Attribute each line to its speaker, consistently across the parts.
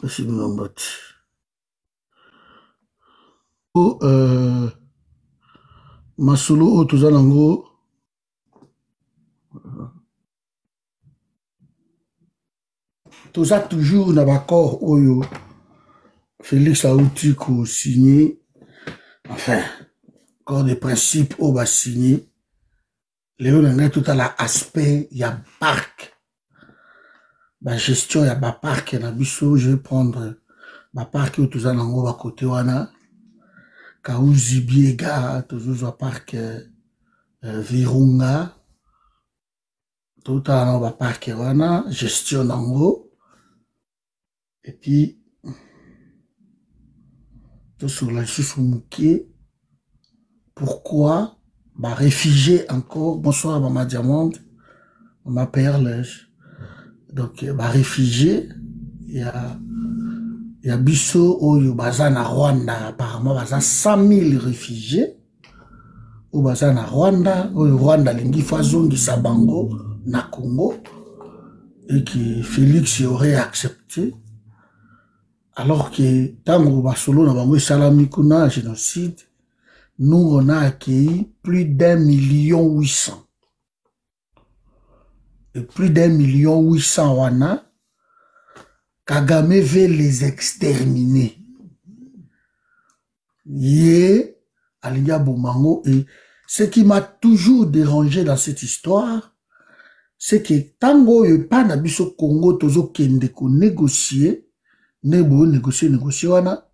Speaker 1: C'est Masolo Otozanango. Tout ça toujours dans l'accord où Félix Aouti a signé, enfin, corps de principe où va signer, Léo n'a tout à l'aspect, il y a parc, la gestion, il y a un parc, il y a biso, je vais prendre un parc où tout ça dans à côté wana, Kaouzi Biega, toujours un parc Virunga, tout à l'heure un parc wana, gestion nango. Et puis, tout sur la Soufouki, pourquoi, bah, réfugié encore, bonsoir, Maman Diamante, Maman Perle, donc, bah, réfugié, il y a Bisso, au Bazana Rwanda, apparemment, Baza 100 000 réfugiés, au Bazana Rwanda, au Rwanda, Lingi Fazongi Sabango, na Congo, et que Félix aurait accepté. Alors que Tango Basolo na bango salami kuna génocide, nous on a accueilli plus d'1,8 million. Et plus d'1,8 million wana, Kagame veut les exterminer. Yé, Alinga Bomango, et ce qui m'a toujours dérangé dans cette histoire, c'est que Tango et Panabiso Congo tozo kende ko négocier, négocier wana,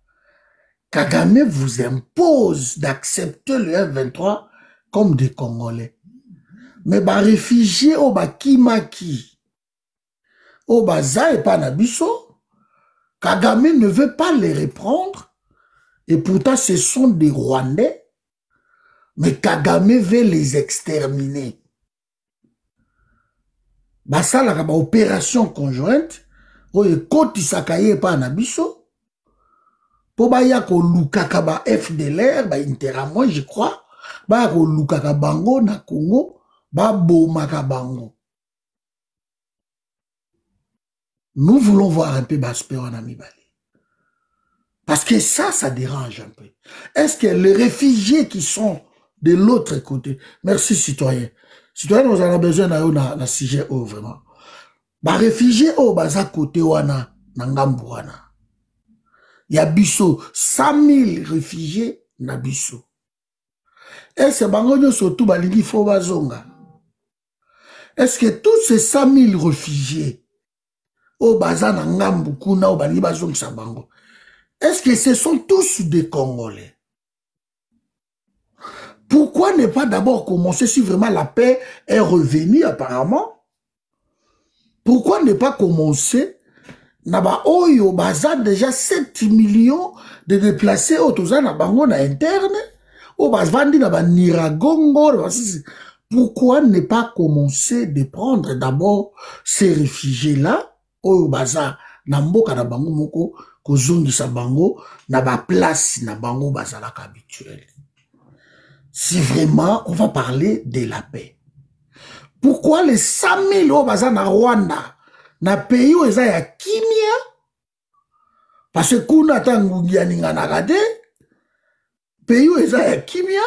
Speaker 1: Kagame vous impose d'accepter le F-23 comme des Congolais. Mais bah réfugiés au Bakimaki, au Baza et Panabiso, Kagame ne veut pas les reprendre, et pourtant ce sont des Rwandais, mais Kagame veut les exterminer. Bah ça, la opération conjointe, où il côté Sakaye et Panabiso, pour baya ko lukaka ba FDLR, ba Interahamwe, je crois, ba ko lukaka bango na Congo, ba bomaka bango. Nous voulons voir un peu Baspéron Amibali. Parce que ça dérange un peu. Est-ce que les réfugiés qui sont de l'autre côté, merci citoyen, citoyen, nous avons besoin d'un sujet haut, vraiment. Bah, réfugiés au baza côté wana, nangambu wana. Il y a biso 100 000 réfugiés na biso. Est-ce que bangonyo surtout balingi fo bazonga? Est-ce que tous ces 100 000 réfugiés au baza nangambu kuna au balingi bazonga sa bango? Est-ce que ce sont tous des Congolais? Pourquoi ne pas d'abord commencer si vraiment la paix est revenue apparemment? Pourquoi ne pas commencer? Naba oyo baza déjà 7 millions de déplacés au toza na bango na interne, au bazvandi na ba Niragongo. Pourquoi ne pas commencer de prendre d'abord ces réfugiés-là, oyo baza na mboka na bango moko, kozongi sa bango, na ba place na bango bazalaka habituel. Si vraiment on va parler de la paix. Pourquoi les 100 000 oyo baza na Rwanda, na pays où eza ya kimia, parce que kuna tangungi ya ninganaka te, pays où eza ya kimia,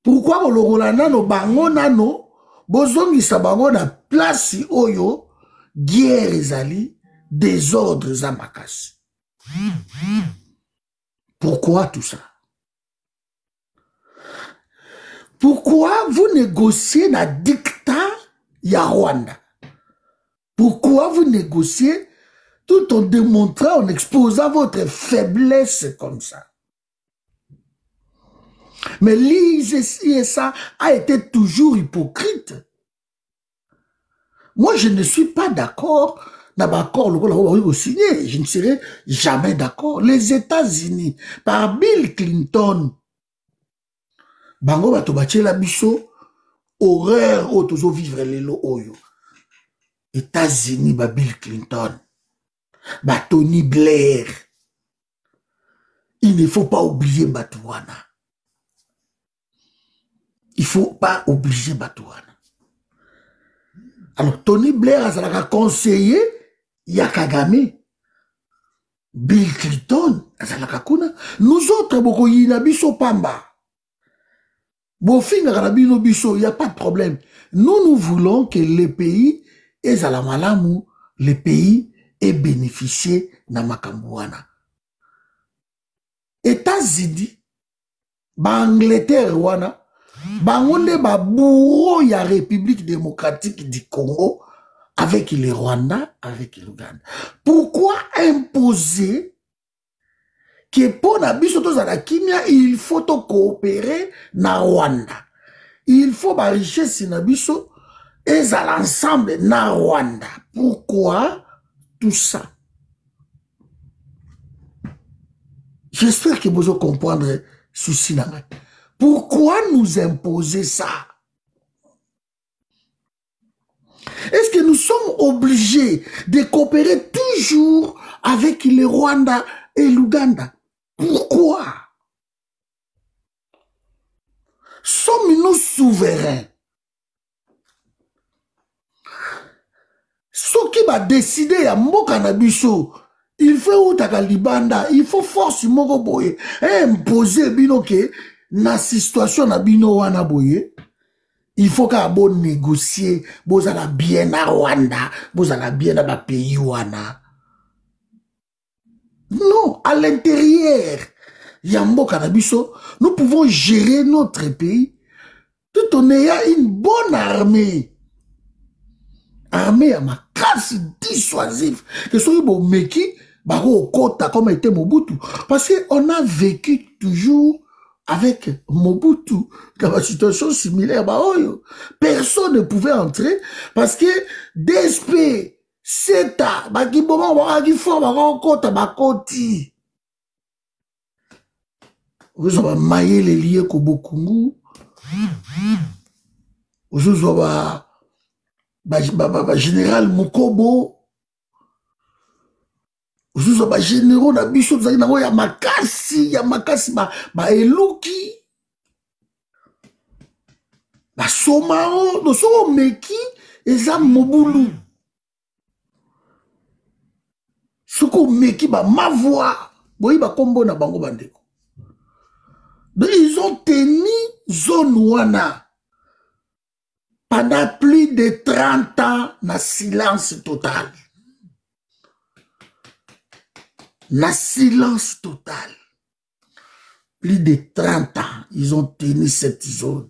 Speaker 1: pourquoi olokola nano bango nano, bozongisa bango na place oyo, guerre ezali, désordre eza makasi. Pourquoi tout ça? Pourquoi vous négociez na dictat ya Rwanda? Pourquoi vous négociez tout en démontrant, en exposant votre faiblesse comme ça? Mais l'ISA a été toujours hypocrite. Moi, je ne suis pas d'accord. Je ne serai jamais d'accord. Les États-Unis, par Bill Clinton, bango bato bachela biso, horreur otozo vivre lelo oyo. États-Unis, ba Bill Clinton, ba Tony Blair. Il ne faut pas oublier Batouana. Il ne faut pas oublier Batouana. Alors, Tony Blair a conseillé Yakagame. Bill Clinton, nous autres, beaucoup yina biso pamba. Bofinga karabino biso, il n'y a pas de problème. Nous voulons que le pays est à la malamu, le pays est bénéficié na makambouana. États-Unis, Angleterre, wana, bangonde ba bourreau ya République démocratique du Congo, avec le Rwanda, avec l'Ouganda. Pourquoi imposer que pour Nabiso Kimia, il faut coopérer na Rwanda? Il faut ma richesse Nabiso et à l'ensemble na Rwanda. Pourquoi tout ça? J'espère que vous comprendre ceci. Pourquoi nous imposer ça? Est-ce que nous sommes obligés de coopérer toujours avec le Rwanda et l'Ouganda? Pourquoi? Sommes-nous souverains? Ce qui va décider à Mokanabiso, il faut Libanda, il faut force Moko Boye, imposer binoke na situation na bino wana boye. Il faut qu'à bon négocier, vous allez bien à Rwanda, vous allez bien à la pays wana. Non, à l'intérieur, Yambo Kanabiso, nous pouvons gérer notre pays tout en ayant une bonne armée. Armée à ma casse dissuasive. Que ce soit bon meki, baro kota comme était Mobutu. Parce qu'on a vécu toujours avec Mobutu, dans une situation similaire, personne ne pouvait entrer parce que DSP, CETA, Bakiboma, Bakifo, Bakota, Bakoti. Vous avez maillé les liens Kobokungu. Vous avez général Mukobo. Vous avez généraux na biso il y a makasi ba eluki ba somao no so meki eza mobulu soko meki ba mavoa boyi ba kombo na bango bandeko. Ils ont tenu zone wana pendant plus de 30 ans na silence total. Na silence total. Plus de 30 ans, ils ont tenu cette zone.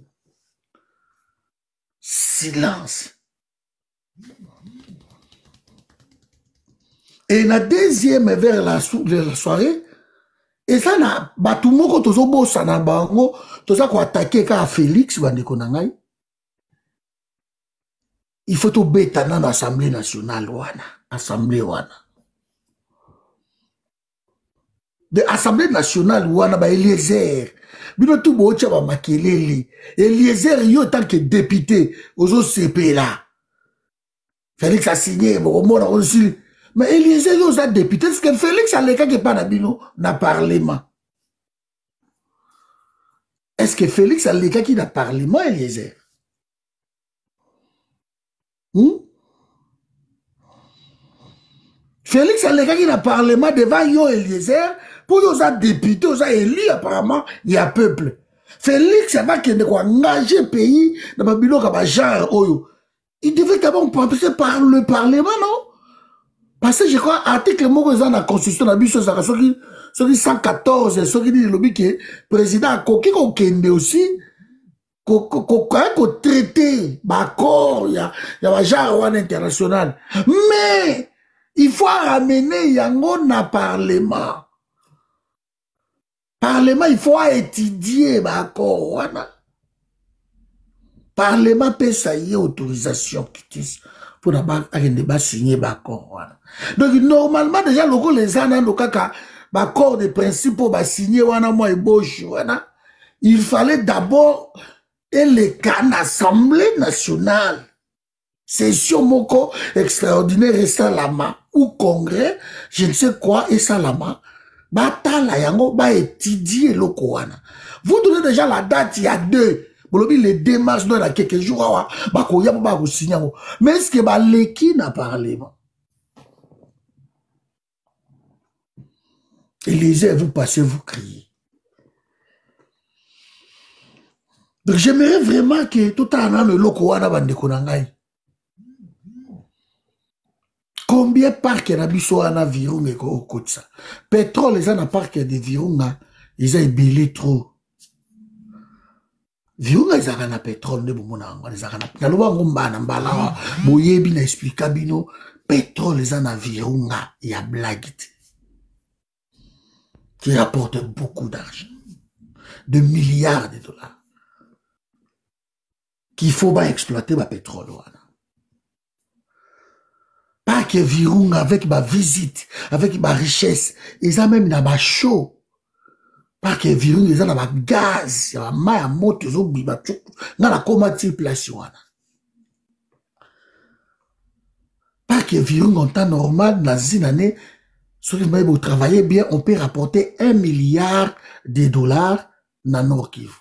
Speaker 1: Silence. Et la deuxième vers la soirée, et ça na batumoko tozo bossa na bango, toza ko attaquer ka Félix bandeko nangai. Il faut to beta na l'Assemblée nationale wana, Assemblée wana. De Assemblée nationale wana ba Eliezer bino tout bocha ba makelele Eliezer yo tant que député ozo CP là Félix a signé bon aussi mais Eliezer yo za député parce que Félix a leka que pas na bino na parlement. Est-ce que Félix a leka qui na parlement Eliezer? Félix a leka qui na parlement devant yo Eliezer. Pour nous a député, nous a élu apparemment, il y a peuple. Félix va qu'il engager le pays dans le bureau comme genre Oyo. Il devait d'abord passer par le Parlement, non? Parce que je crois, article mot dans la Constitution, la Bible, sur 114, sur le lobby qui est président, qui est aussi, qu'on traité, d'accord, il y a genre international. Mais, il faut ramener Yangon à Parlement. Parlement, il faut étudier, d'accord. Parlement peut ça y est autorisation pour d'abord signer, d'accord. Donc, normalement, déjà, les gens ont accord de principe pour signer, moi et Bosch, il fallait d'abord les cas l'Assemblée nationale. Session moko extraordinaire et salama, ou congrès, je ne sais quoi, et salama. Batala yango ba étudier loko wana. Vous donnez déjà la date il y a 2. Bolobi les démarches dans la quelques jours ba ko ya ba ko signer. Mais est-ce que ba leki na parlement? Et les heures vous passez vous criez. Donc j'aimerais vraiment que tout en an le loko wana bande konangai. Combien parcs na biso wana virunga ko kotsa. Pétrole les na parc de virunga, ils ont ébélé trop. Virunga ils ont na pétrole ne bomona ngo ils ont na loba ngomba na mbala boyebi na explica bino pétrole les na virunga ya blague qui rapporte beaucoup d'argent, de milliards de dollars qu'il faut pas exploiter le pétrole wana. Pas que Virunga avec ma visite, avec ma richesse, ils ont même dans ma show. Pas que Virunga ils ont dans ma gaz, ma main à moto, ils ont mis ma tchou, dans la comatiplation. Pas que Virunga en temps normal, dans une année, si vous travaillez bien, on peut rapporter 1 milliard de dollars dans Nord Kivu.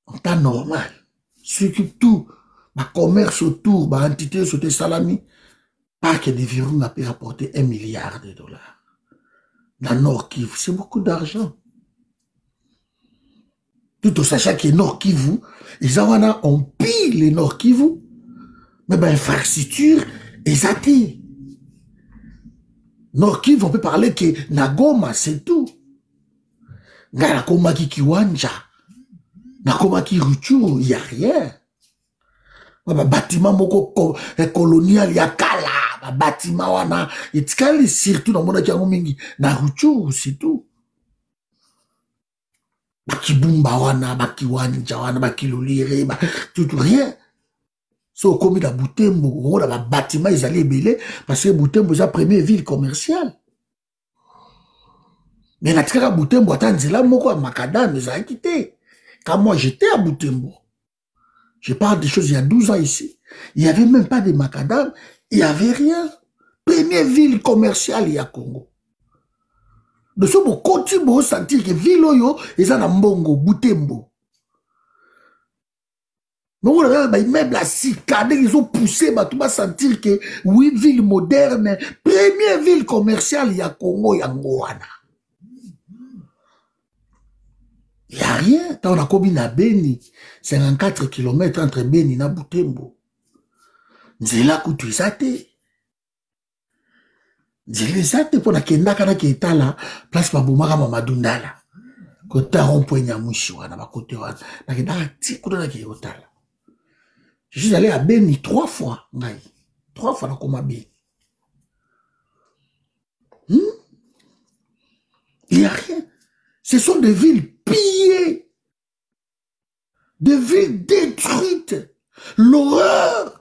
Speaker 1: En temps normal. Surtout, ma commerce autour, ma entité sur tes salami, pas que des Virunga peut rapporter 1 milliard de dollars. Dans Nord Kivu, c'est beaucoup d'argent. Tout en sachant que Nord Kivu, les Awana ont pile les Nord Kivu, mais ben, infrastructure, ils attirent. Nord Kivu, on peut parler que Nagoma, c'est tout. Nakoma ki Kiwanja, Nakoma ki Ruchuru, il n'y a rien. Bâtiment moko colonial, il y a Kala, bâtiment wana, et surtout dans mon akia mingi, na Ruchuru, c'est tout. Bakibumba wana, Bakiwanja wana, Bakilolire, tout rien. So comme da Butembo, on a bâtiment ils allaient belé parce que Butembo c'est la première ville commerciale. Mais la tika Butembo atanzela moko à Makadam ils ont quitté. Quand moi j'étais à Butembo, je parle des choses il y a 12 ans ici. Il n'y avait même pas de Makadam, il n'y avait rien. Première ville commerciale il y a Congo. De ce beau côté beau sentir que ville oyo ils ont mbongo Butembo. Mais vous regardez, les meubles à Sika, ils ont poussé, tu vas sentir que, oui, ville moderne, première ville commerciale, il y a Congo, il y a Ngoana. Il n'y a rien. Quand on a commis à Beni, 54 km entre Beni et Butembo. Nzela kutu izate. Nzela izate pour na kenda kana keta la, place Babumaka Mamadundala. Kota rompo Nyamushi wana, bakote wana. Na kenda tikuna na kiyotala. Je suis allé à Beni 3 fois. 3 fois dans Koma Beni. Il n'y a rien. Ce sont des villes pillées. Des villes détruites. L'horreur.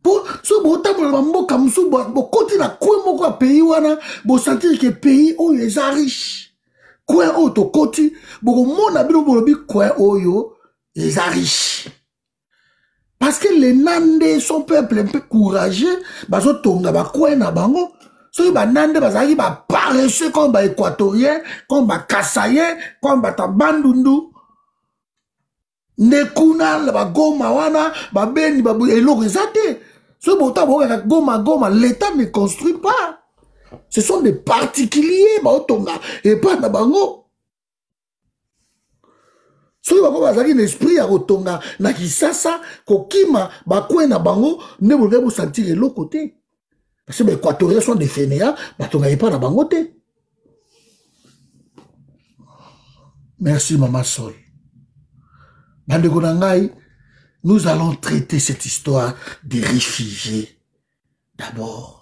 Speaker 1: Pour ce botam mboka musu bo koti na kwe moko pays wana bo sentir que pays où les riches. Quoi auto koti beaucoup monde a bien bolobi quoi oyo les riches parce que les Nandais sont peuple un peu courageux bazo tonga ba quoi na bango so ba Nandais bazali ba paresseux comme ba équatorien comme ba Kasaïen comme ba Bandundu nekuna ba Goma wana ba Beni ba eloko ezate so bota bo ka Goma l'état ne construit pas. Ce sont des particuliers, et pas na bango. Si vous avez un esprit à rotonga, na kisasa, kokima, bakwe na bango, ne vous devez vous sentir de l'autre côté. Parce que les Équatoriens sont des fainéants, batonga pas na bango te. Merci, Maman Sol. Bandegonangai, nous allons traiter cette histoire des réfugiés. D'abord.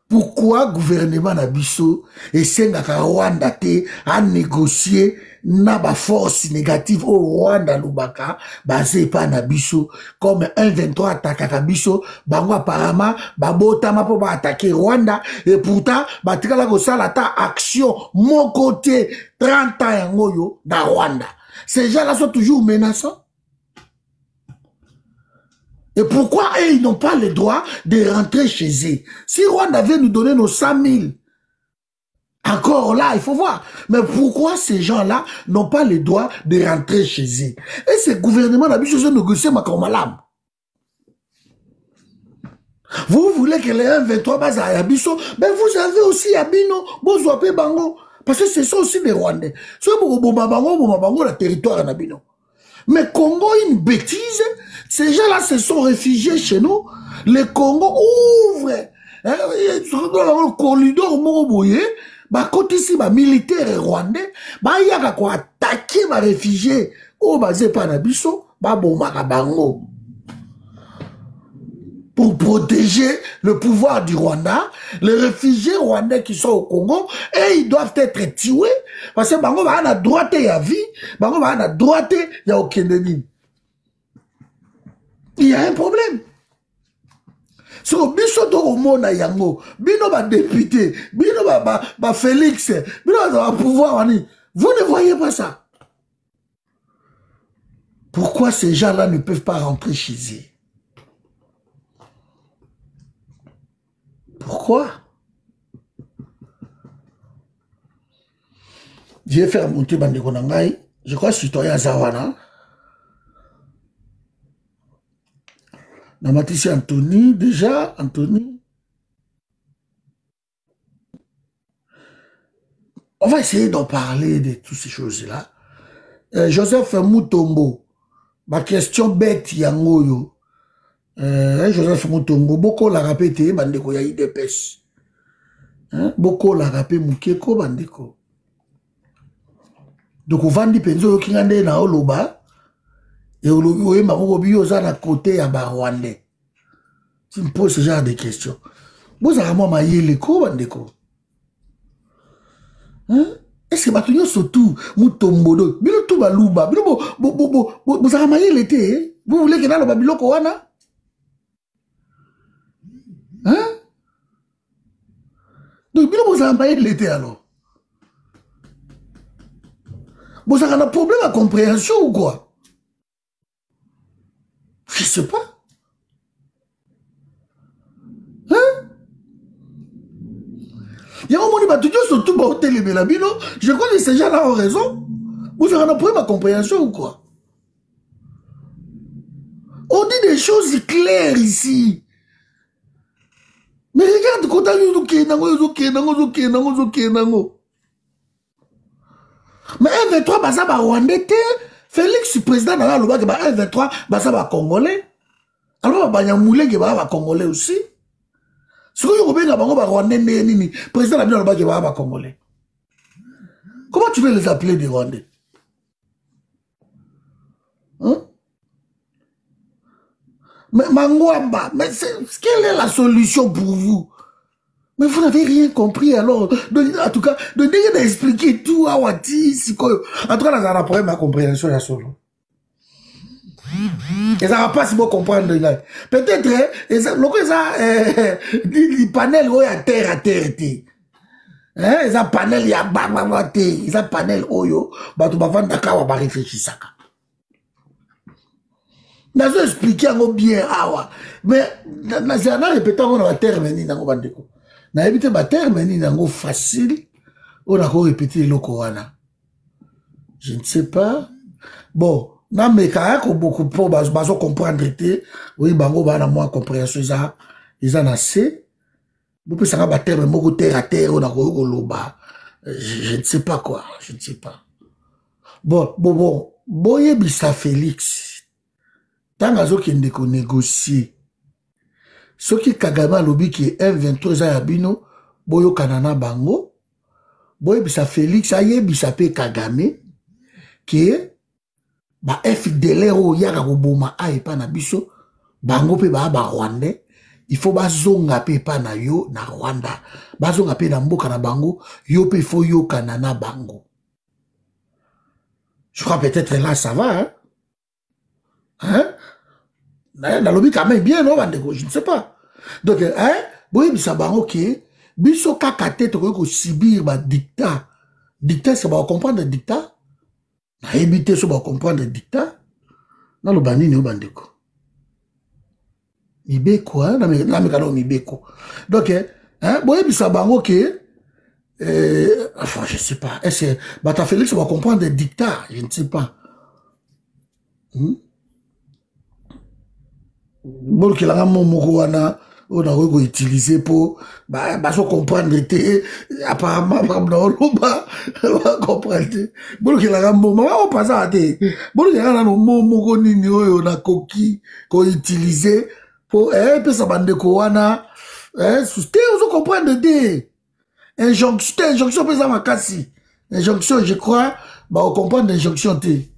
Speaker 1: Pourquoi le gouvernement Nabiso essaie de Rwanda à négocier na ba force négative au Rwanda Lubaka basé pas Nabiso comme un 23 attaque Nabiso bango apparemment babotama pour attaquer Rwanda et pourtant batikala ko sala ta action mon côté 30 ans yangoyo dans Rwanda. Ces gens-là sont toujours menaçants. Et pourquoi ils n'ont pas le droit de rentrer chez eux? Si Rwanda avait nous donner nos 100 000 Encore là, il faut voir. Mais pourquoi ces gens-là n'ont pas le droit de rentrer chez eux? Et ce gouvernement n'a pas négocié ma malam. Vous voulez que les 1-23 bas à Yabiso, mais vous avez aussi Yabino, Bozouapé Bango. Parce que ce sont aussi des Rwandais. C'est Bango, le territoire Nabino. Mais Congo, une bêtise, ces gens-là se sont réfugiés chez nous. Le Congo ouvre le corridor Moroboye, côté ici, militaire rwandais, il y a quoi attaquer les réfugiés au basé par Nabiso, Bango. Pour protéger le pouvoir du Rwanda, les réfugiés rwandais qui sont au Congo, et ils doivent être tués, parce que Bango va à droite et à vie, Bango va à droite et il y a aucun ennemi. Il y a un problème. So, biso to mona yango, bino ba député, bino ba Félix, bino ba pouvoir, vous ne voyez pas ça. Pourquoi ces gens-là ne peuvent pas rentrer chez eux? Pourquoi? Je vais faire monter Bandeko Nangai. Je crois citoyen Zawana. Namatisi Anthony, déjà, Anthony. On va essayer d'en parler de toutes ces choses-là. Joseph Moutombo, ma question bête yangoyo. Joseph Moutombo, beaucoup la répété, Bandeko ya IDPS. Beaucoup la répété, Moukeko, Bandeko. Donc, on va dire penzo qui ngande na oloba et olobi mako bioza na côté ya ba Rwandais. Tu me poses ce genre de questions. Vous avez moi maïle ko bandeko. Est-ce que batunyo surtout Mutombodo, bino tout baluba, bino vous avez maïle té, vous voulez que na lo babiloko wana? Donc bino vous avez maïle té alors. Vous avez un problème à compréhension ou quoi? Je ne sais pas. Il y a un moment où surtout je crois que ces gens-là ont raison. Vous avez un problème à compréhension ou quoi? On dit des choses claires ici. Mais regarde quand mais 1-23 basa ba Rwandais te Félix président na loba ke ba 1-23 basa ba Congolais. Alors ba Nyamule ke ba Congolais aussi. Ce que yo benga bango ba Rwandais nini président na loba ke ba Congolais. Comment tu veux les appeler des Rwandais? Mais Mangwamba, mais quelle est la solution pour vous? Mais vous n'avez rien compris alors. En tout cas, de dire d'expliquer tout à Wati, en tout cas, ça n'a pas ma compréhension la solo. Et ça va pas si vous comprendre. Peut-être, les panels à terre, ils ont panel ya bababate, ils ont panel oyo, bah tu vas vendre d'accord, va réfléchir ça. N'a pas expliqué bien awa, mais n'a pas répété on va terminer dans bandeko. Na évité ba terminer nango facile on a répéter le Corana. Je ne sais pas. Bon, na me kaya ko beaucoup pour bazo comprendre té, oui bango ba na moi compréhension ça, ils en assez. Vous pouvez savoir ba terme moko terre à terre on a ko loba. Je ne sais pas quoi, je ne sais pas. Bon, boye bisa Félix. Tant azo ki ndeko négocier. Ce qui Kagame lobi qui est 1-23 ans Bino, boyo kanana bango, boye bisa Félix aye bisa pe Kagame, qui est ba FDLR yaka koboma aye pa na biso, bango pe ba Rwandais, il faut ba zonga pe pa na yo na Rwanda, ba zonga pe na mboka na bango, yo pe faut yo kanana bango. Je crois peut-être là ça va, dans le but quand même bien, non, je ne sais pas. Donc, oui, ça va, ok. Biso kakate, tu peux subir ma dictat. Dictat, ça va comprendre le dictat. Na éviter, ça va comprendre le dictat. Dans le banni, nous, bandeko. Mibeko, hein, na mekano mibeko. Donc, oui, ça va, ok. Enfin, je sais pas. Est-ce que Bata Félix va comprendre des dictats? Je ne sais pas. Bon, qu'il a un moment on a utilisé pour comprendre apparemment on va comprendre. Bon, qu'il a un moment on passe à des bon, qu'il a un moment nini on a coquille qu'on utilisé pour peu ça bande koana c'était on comprendre des injonction peut ça ma cassi injonction je crois on comprend l'injonction t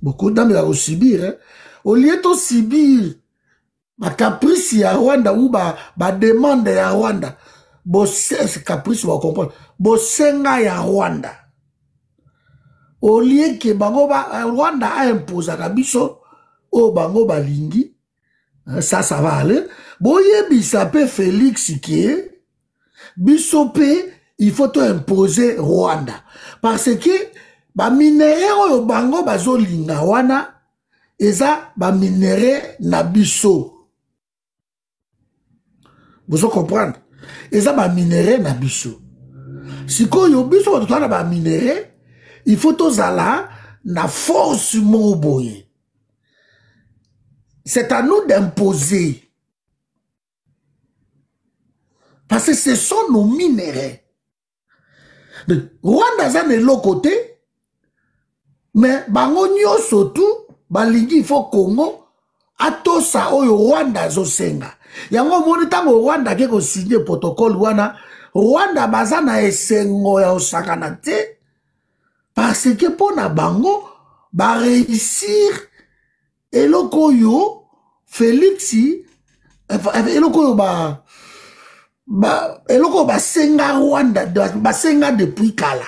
Speaker 1: beaucoup d'hommes à subir. Hein. Au lieu de subir, ma caprice à Rwanda ou ma demande à Rwanda, ce caprice va comprendre. Bosenga ya Rwanda. Au lieu que Rwanda a imposé à biso, au bango balingi, ça va aller. Boye bisape Félix qui est, bisope, il faut imposer Rwanda. Parce que, ba minere oyo bango bazolinga wana eza ba minere na biso. Vous comprendre? Eza ba minere na biso. Sikoyo biso batotana ba minere, il faut tozala na force moboye. C'est à nous d'imposer. Parce que ce sont nos minéraux. Rwanda za de l'autre côté. Mais bango nyonso tout balingi il faut Congo atosa oyo Rwanda zosenga yango moni tango Rwanda ke ko signer protocole wana Rwanda bazana esengo ya osakana te parce que pona bango ba réussir eloko yo Félixi eloko yo eloko ba senga Rwanda ba senga depuis kala.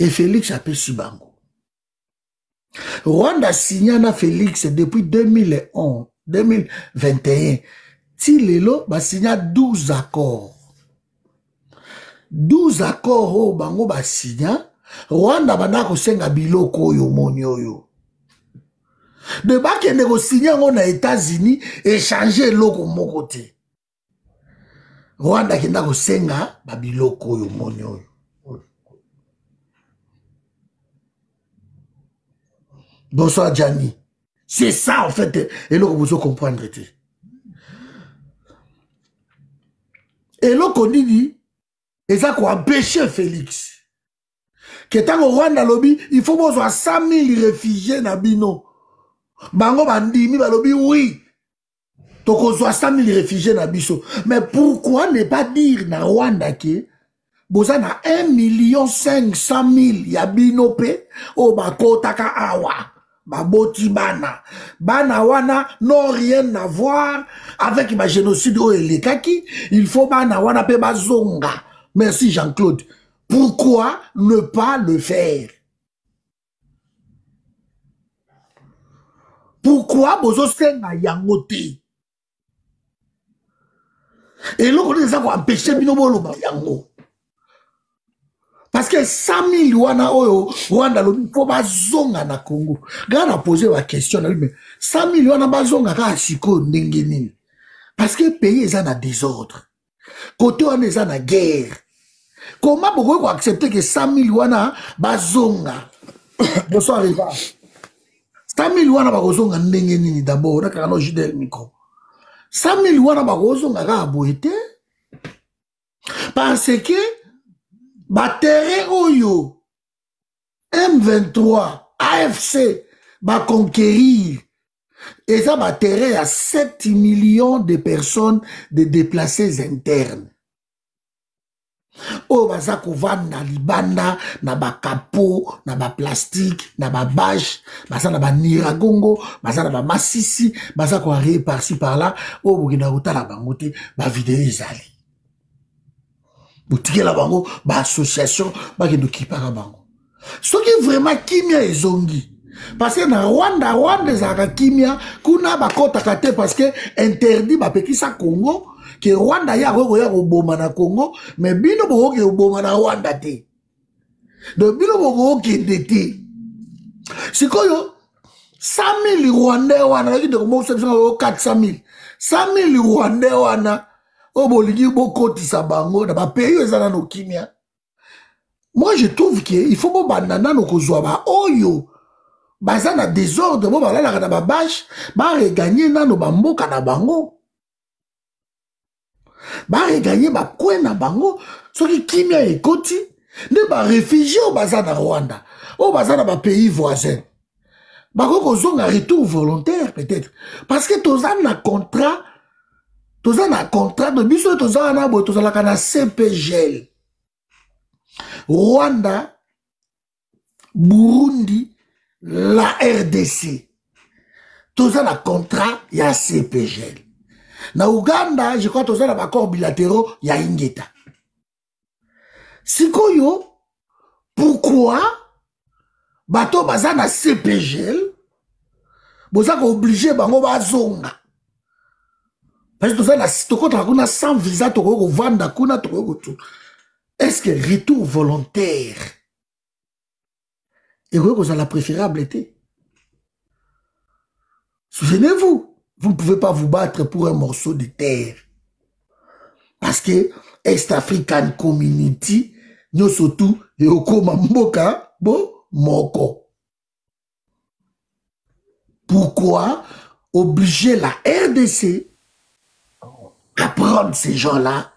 Speaker 1: Et Félix a pu Bango. Rwanda signé na Félix depuis 2011, 2021. Tilelo ba signé 12 accords. 12 accords au Bango ba signé. Rwanda bana ko senga biloko yo monyo yo. De ba kende ko signé ngo na États-Unis échanger loko moko te. Rwanda kenda ko senga ba biloko yo monyo yo. Bonsoir Gianni. C'est ça en fait. Et là, vous comprendre. Et là, on dit, et ça qu'on empêche Félix. Que tant au Rwanda lobby, il faut avoir 100 000 réfugiés na bino. Bango bandimi ba lobby oui. Donc on soit 100 000 réfugiés na biso. Mais pourquoi ne pas dire na Rwanda que vous avez 1 500 000 ya bino pe o bakotaka awa. Baboti bana. Bana wana n'ont rien à voir avec ma génocide au Elekaki. Il faut bana wana pe bazonga. Merci Jean-Claude. Pourquoi ne pas le faire? Pourquoi bozo senga yangote? Et là, on est empêché bino bolo yango. Parce que 100 000 wana oyo Rwanda lo faut bazonga na Congo. Gana poser la question mais 100 000 wana bazonga ka siko ndenge nini. Parce que pays est en désordre. Côté on est en guerre. Comment vous accepter que 100 000 wana bazonga? Bonsoir Riva. 100 000 wana bazonga ndenge nini d'abord na kana jide le micro. 100 000 wana bazonga ka aboité. Parce que Batere Oyo, M23, AFC, va conquérir. Et ça va terrer à 7 millions de personnes de déplacés internes. Oh, bazako vanda libanda, na ba capot, na ba plastique, na ba bâche, baza na ba niragongo, baza na ba masisi, bazako arrêter par-ci par-là, oh, bugina uta la bangote, ba vidéo ezali. Boutique la bango, ba association, ba kendo kipara bango. Ce qui est vraiment kimia et zongi. Parce que na Rwanda zaka kimia, kuna ba kota kate parce que interdit ba pekisa Congo, que Rwanda ya boma na Congo, mais bino bo ke boma na Rwanda te. Donc bino bo ke ndete. Sikoyo, 100 000 Rwandais wana, qui de 400 000. 100 000 Rwandais wana, au boligi bokoti sa bango, na ba pays ezana no kimia. Moi, je trouve qu'il faut que banana no kozwa ba oyo. Baza na désordre, bo balala na ba bâche, ba regagner nano ba mboka na bango. Ba regagner ba kwe na bango, soki kimia ekoti, ne ba réfugié au baza na Rwanda, au baza na ba pays voisins. Ba ko zonga retour volontaire peut-être parce que tozana na contrat de biso tozana bo tozala kana CPGL. Rwanda, Burundi, la RDC. Tout ça, le contrat, il y a CPGL. Na Ouganda, je crois que tout ça, l'accord bilatéraux, il y a Ingeta. Sikoyo, pourquoi, bateau baza na CPGL, boza ko obligé bango bazonga. Parce que tout ça, na sans visa, toko vanda kuna, toko tout. Est-ce que retour volontaire et vous avez la préférable été? Souvenez-vous, vous ne pouvez pas vous battre pour un morceau de terre. Parce que East African Community, nous surtout, et au Mboka, bo, moko. Pourquoi obliger la RDC à prendre ces gens-là?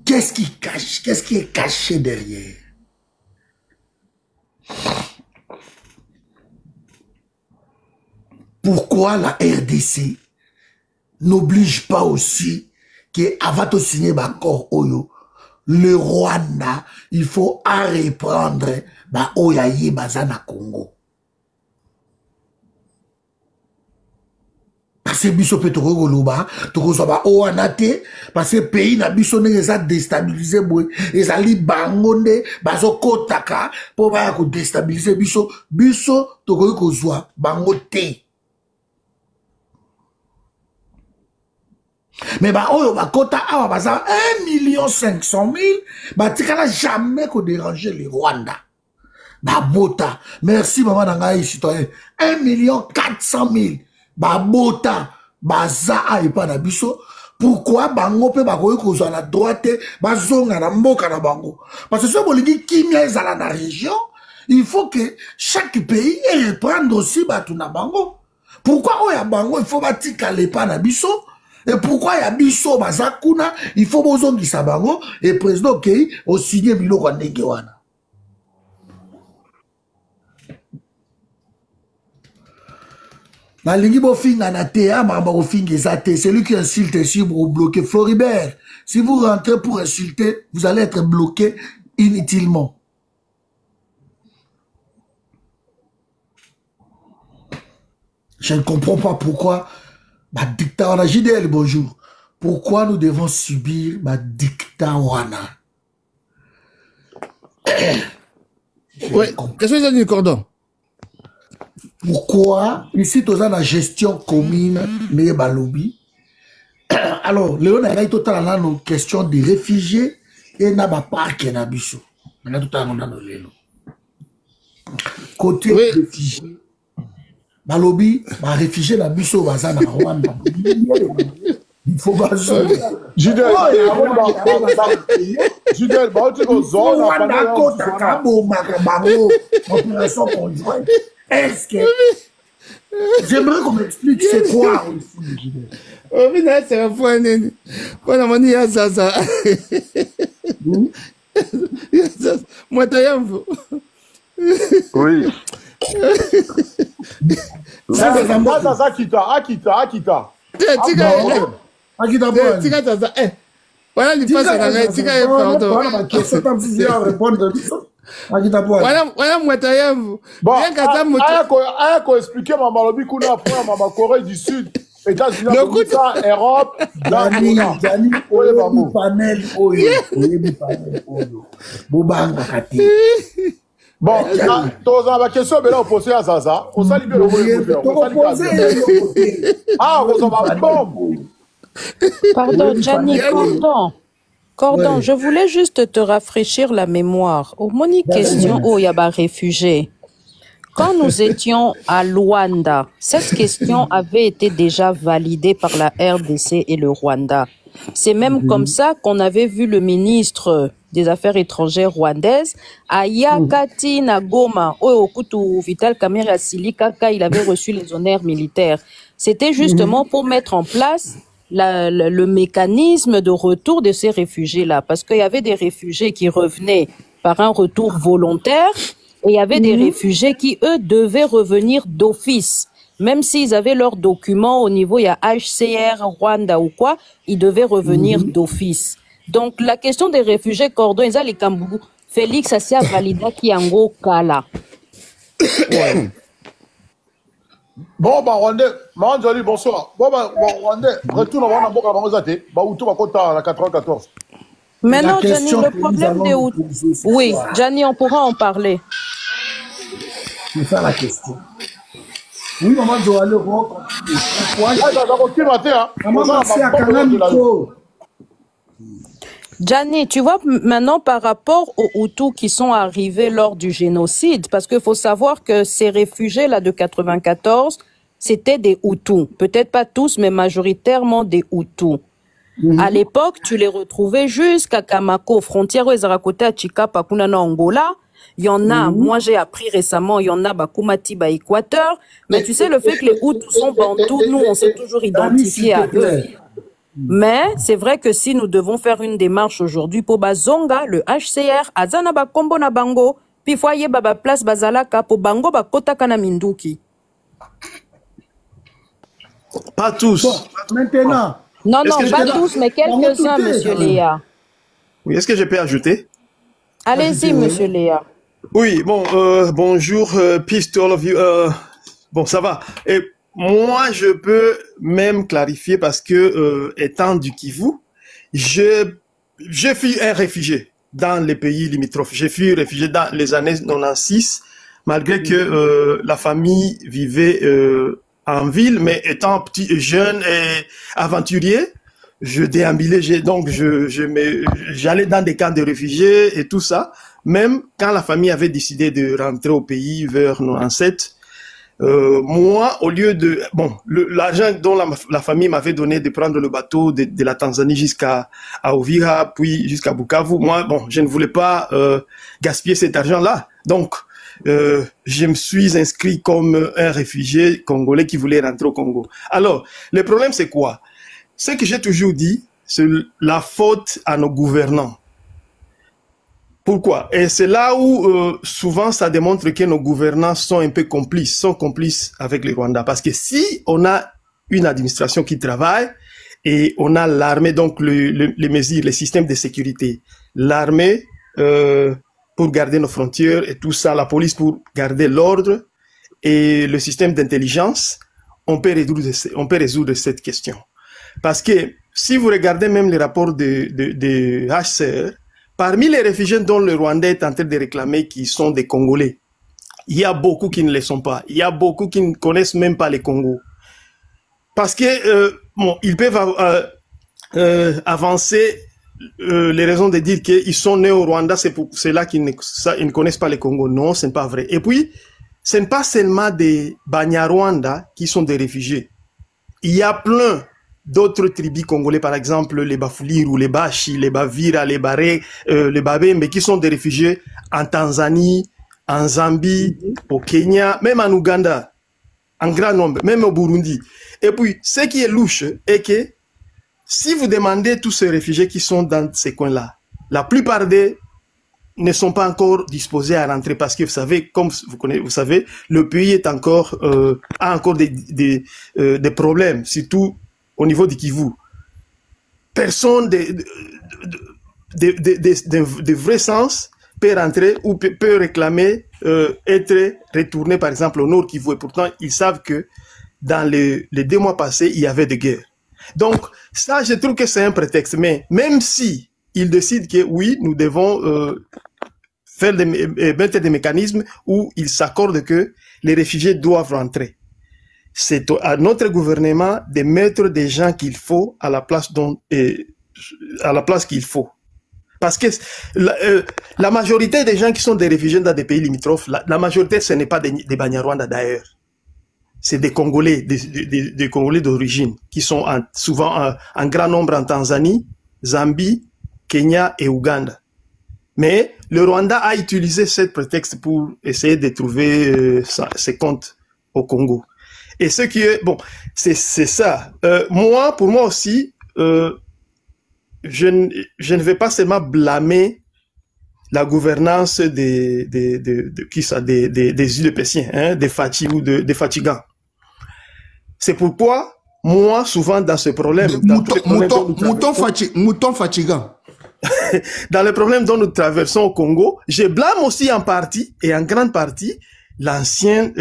Speaker 1: Qu'est-ce qui est caché derrière? Pourquoi la RDC n'oblige pas aussi qu'avant de signer l'accord Oyo, le Rwanda, il faut reprendre ba Oyaye Bazana Congo? Parce que biso peut toko loba, toko soba oanate, parce que pays na biso ne les a déstabilisé boy, les ali bangonde, bazo kotaka, pour ba ko déstabiliser biso toko ko zwa bangote. Mais ba oyo ba kota awa baza 1 500 000, ba tikala jamais ko déranger les Rwanda. Ba bota, merci maman nangai citoyen, 1 400 000. Babota baza aipa na biso. Pourquoi bango pe bakoyi kozwa na droite bazonga na mboka na bango? Parce que ce bolingi kimia ezala na région, il faut que chaque pays reprendre aussi batu na bango. Pourquoi oya bango il faut batika lepa na biso? Et pourquoi ya biso baza kuna il faut bozongisa bango et président kei o signer biloko ndenge wana? Celui qui insulte ici pour bloquer Floribert. Si vous rentrez pour insulter, vous allez être bloqué inutilement. Je ne comprends pas pourquoi ma dictatoire, JDL, bonjour. Pourquoi nous devons subir ma dictatoire?
Speaker 2: Oui, qu'est-ce que ça dit, Cordon?
Speaker 1: Pourquoi ici tu as la gestion commune mais balobi? Alors Léon a tout à l'heure nos questions de réfugiés et n'a pas parc na biso. On a tout à l'heure côté réfugiés balobi ba réfugié na biso baza na Rwanda. Il faut pas
Speaker 3: Judel, bah tu go zone
Speaker 1: Rwanda kota kabo makabango opération conjointe. Est-ce que j'aimerais qu'on m'explique c'est quoi aussi?
Speaker 2: Oh, mais là, c'est un point. Quand on dit ça. Moi, t'as un peu.
Speaker 3: Oui. Ça, Akita.
Speaker 2: Voilà, il passe à la tika et pardon. Voilà, moi, t'as un peu.
Speaker 3: Bon, Ayako expliquer ma malobi kuna pour ma Corée du Sud, États-Unis, Europe,
Speaker 1: Dani, panel Bobanga kati.
Speaker 3: Bon, dans la question, mais là, on pose à Zaza. On s'allie bien Ah, on s'en va bombe.
Speaker 4: Pardon, Gianni, Cordon, ouais. Je voulais juste te rafraîchir la mémoire. Au moni question, oh, il y a des réfugiés. Quand nous étions à Luanda, cette question avait été déjà validée par la RDC et le Rwanda. C'est même comme ça qu'on avait vu le ministre des Affaires étrangères rwandaise, Ayakati Nagoma, Okutu Vital Kamerhe Assili Kaka, il avait reçu les honneurs militaires. C'était justement pour mettre en place le mécanisme de retour de ces réfugiés-là, parce qu'il y avait des réfugiés qui revenaient par un retour volontaire, et il y avait des réfugiés qui, eux, devaient revenir d'office. Même s'ils avaient leurs documents au niveau, il y a HCR, Rwanda ou quoi, ils devaient revenir d'office. Donc, la question des réfugiés cordons, ils ont les Kambougou. Félix Assia Valida qui en gros Kala.
Speaker 3: Ouais. Bon, bah, Rwandais, Manjali, bonsoir. Bon, bah, Rwandais, retourne à Boka Bangozate, bah, où tout va compter à la 94.
Speaker 4: Maintenant, Gianni, le problème des Hutus. Oui, Gianni, on pourra en parler.
Speaker 1: C'est ça la question. Oui, maman, je vais aller voir. Maman, c'est à Kanamiko.
Speaker 4: Gianni, tu vois, maintenant, par rapport aux Hutus qui sont arrivés lors du génocide, parce qu'il faut savoir que ces réfugiés-là de 94, c'était des Hutus. Peut-être pas tous, mais majoritairement des Hutus. À l'époque, tu les retrouvais jusqu'à Kamako, frontière aux Arakote à Chikapa, Kunana, Angola. Il y en a, moi j'ai appris récemment, il y en a Bakumati, Équateur. Mais tu sais, le fait que les Hutus sont bantous, nous on s'est toujours identifié à eux. Mais c'est vrai que si nous devons faire une démarche aujourd'hui pour Bazonga, le HCR, Azana Bakombo na Bango, puis foyer Baba Place Bazalaka pour Bango Bakota Kana Minduki.
Speaker 5: Pas tous.
Speaker 1: Bon, maintenant.
Speaker 4: Non, non, pas tous, mais quelques-uns, monsieur Léa.
Speaker 5: Oui, est-ce que je peux ajouter?
Speaker 4: Allez-y, monsieur Léa.
Speaker 5: Oui, bon, bonjour, peace to all of you. Bon, ça va. Et moi, je peux même clarifier parce que, étant du Kivu, je fus un réfugié dans les pays limitrophes. Je fus réfugié dans les années 96, malgré que la famille vivait en ville, mais étant petit, jeune et aventurier, je déambulais, donc j'allais dans des camps de réfugiés et tout ça. Même quand la famille avait décidé de rentrer au pays vers 97, moi, au lieu de... Bon, l'argent dont la famille m'avait donné de prendre le bateau de la Tanzanie jusqu'à Uvira, puis jusqu'à Bukavu, moi, bon, je ne voulais pas gaspiller cet argent-là. Donc, je me suis inscrit comme un réfugié congolais qui voulait rentrer au Congo. Alors, le problème, c'est quoi? Ce que j'ai toujours dit, c'est la faute à nos gouvernants. Pourquoi? Et c'est là où souvent ça démontre que nos gouvernants sont un peu complices, avec le Rwanda. Parce que si on a une administration qui travaille et on a l'armée, donc les mesures, les systèmes de sécurité, l'armée pour garder nos frontières et tout ça, la police pour garder l'ordre et le système d'intelligence, on peut résoudre cette question. Parce que si vous regardez même les rapports de HCR, parmi les réfugiés dont le Rwanda est en train de réclamer qui sont des Congolais, il y a beaucoup qui ne le sont pas. Il y a beaucoup qui ne connaissent même pas les Congos. Parce que, bon, ils peuvent avancer les raisons de dire qu'ils sont nés au Rwanda, c'est pour cela qu'ils ne connaissent pas les Congos. Non, ce n'est pas vrai. Et puis, ce n'est pas seulement des Banyarwanda qui sont des réfugiés. Il y a plein d'autres tribus congolais, par exemple les Bafuliru, les Bashi, les Bavira, les Baré, les Babembe, qui sont des réfugiés en Tanzanie, en Zambie, au Kenya, même en Ouganda, en grand nombre, même au Burundi. Et puis, ce qui est louche est que si vous demandez tous ces réfugiés qui sont dans ces coins-là, la plupart d'eux ne sont pas encore disposés à rentrer parce que vous savez, comme vous savez, le pays est encore, a encore des problèmes, surtout au niveau du Kivu. Personne de vrai sens peut rentrer ou peut réclamer être retourné par exemple au Nord Kivu. Et pourtant, ils savent que dans les 2 mois passés, il y avait des guerres. Donc, ça, je trouve que c'est un prétexte. Mais même si ils décident que oui, nous devons mettre des mécanismes où ils s'accordent que les réfugiés doivent rentrer. C'est à notre gouvernement de mettre des gens qu'il faut à la place qu'il faut. Parce que la majorité des gens qui sont des réfugiés dans des pays limitrophes, la majorité, ce n'est pas des Banyarwanda d'ailleurs. C'est des Congolais, des Congolais d'origine, qui sont souvent en grand nombre en Tanzanie, Zambie, Kenya et Ouganda. Mais le Rwanda a utilisé ce prétexte pour essayer de trouver ses comptes au Congo. Et ce qui est, bon, c'est ça. Pour moi aussi, je ne vais pas seulement blâmer la gouvernance des Îles-Pessiens, hein, des Fati ou des Fatigants. C'est pourquoi, moi, souvent, dans ce problème...
Speaker 2: Mouton fatigant.
Speaker 5: Dans le problème dont nous traversons au Congo, je blâme aussi en partie, et en grande partie, l'ancienne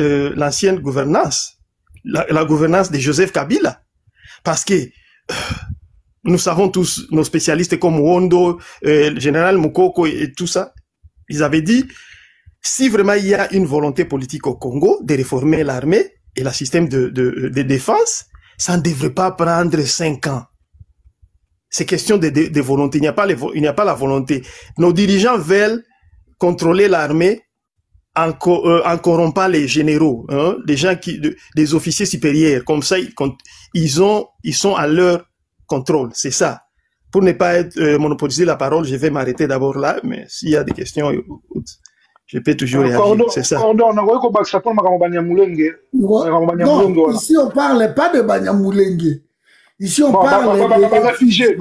Speaker 5: gouvernance. La gouvernance de Joseph Kabila. Parce que nous savons tous, nos spécialistes comme Wondo, le général Mukoko et tout ça, ils avaient dit, si vraiment il y a une volonté politique au Congo de réformer l'armée et le système de défense, ça ne devrait pas prendre 5 ans. C'est question de volonté. Il n'y a pas la volonté. Nos dirigeants veulent contrôler l'armée en corrompant les généraux, hein, les gens des officiers supérieurs. Comme ça, ils sont à leur contrôle. C'est ça. Pour ne pas monopoliser la parole, je vais m'arrêter d'abord là, mais s'il y a des questions, je peux toujours réagir. C'est ça.
Speaker 1: Non, ici on parle pas de Banyamulenge. Ici on parle de
Speaker 3: réfugiés.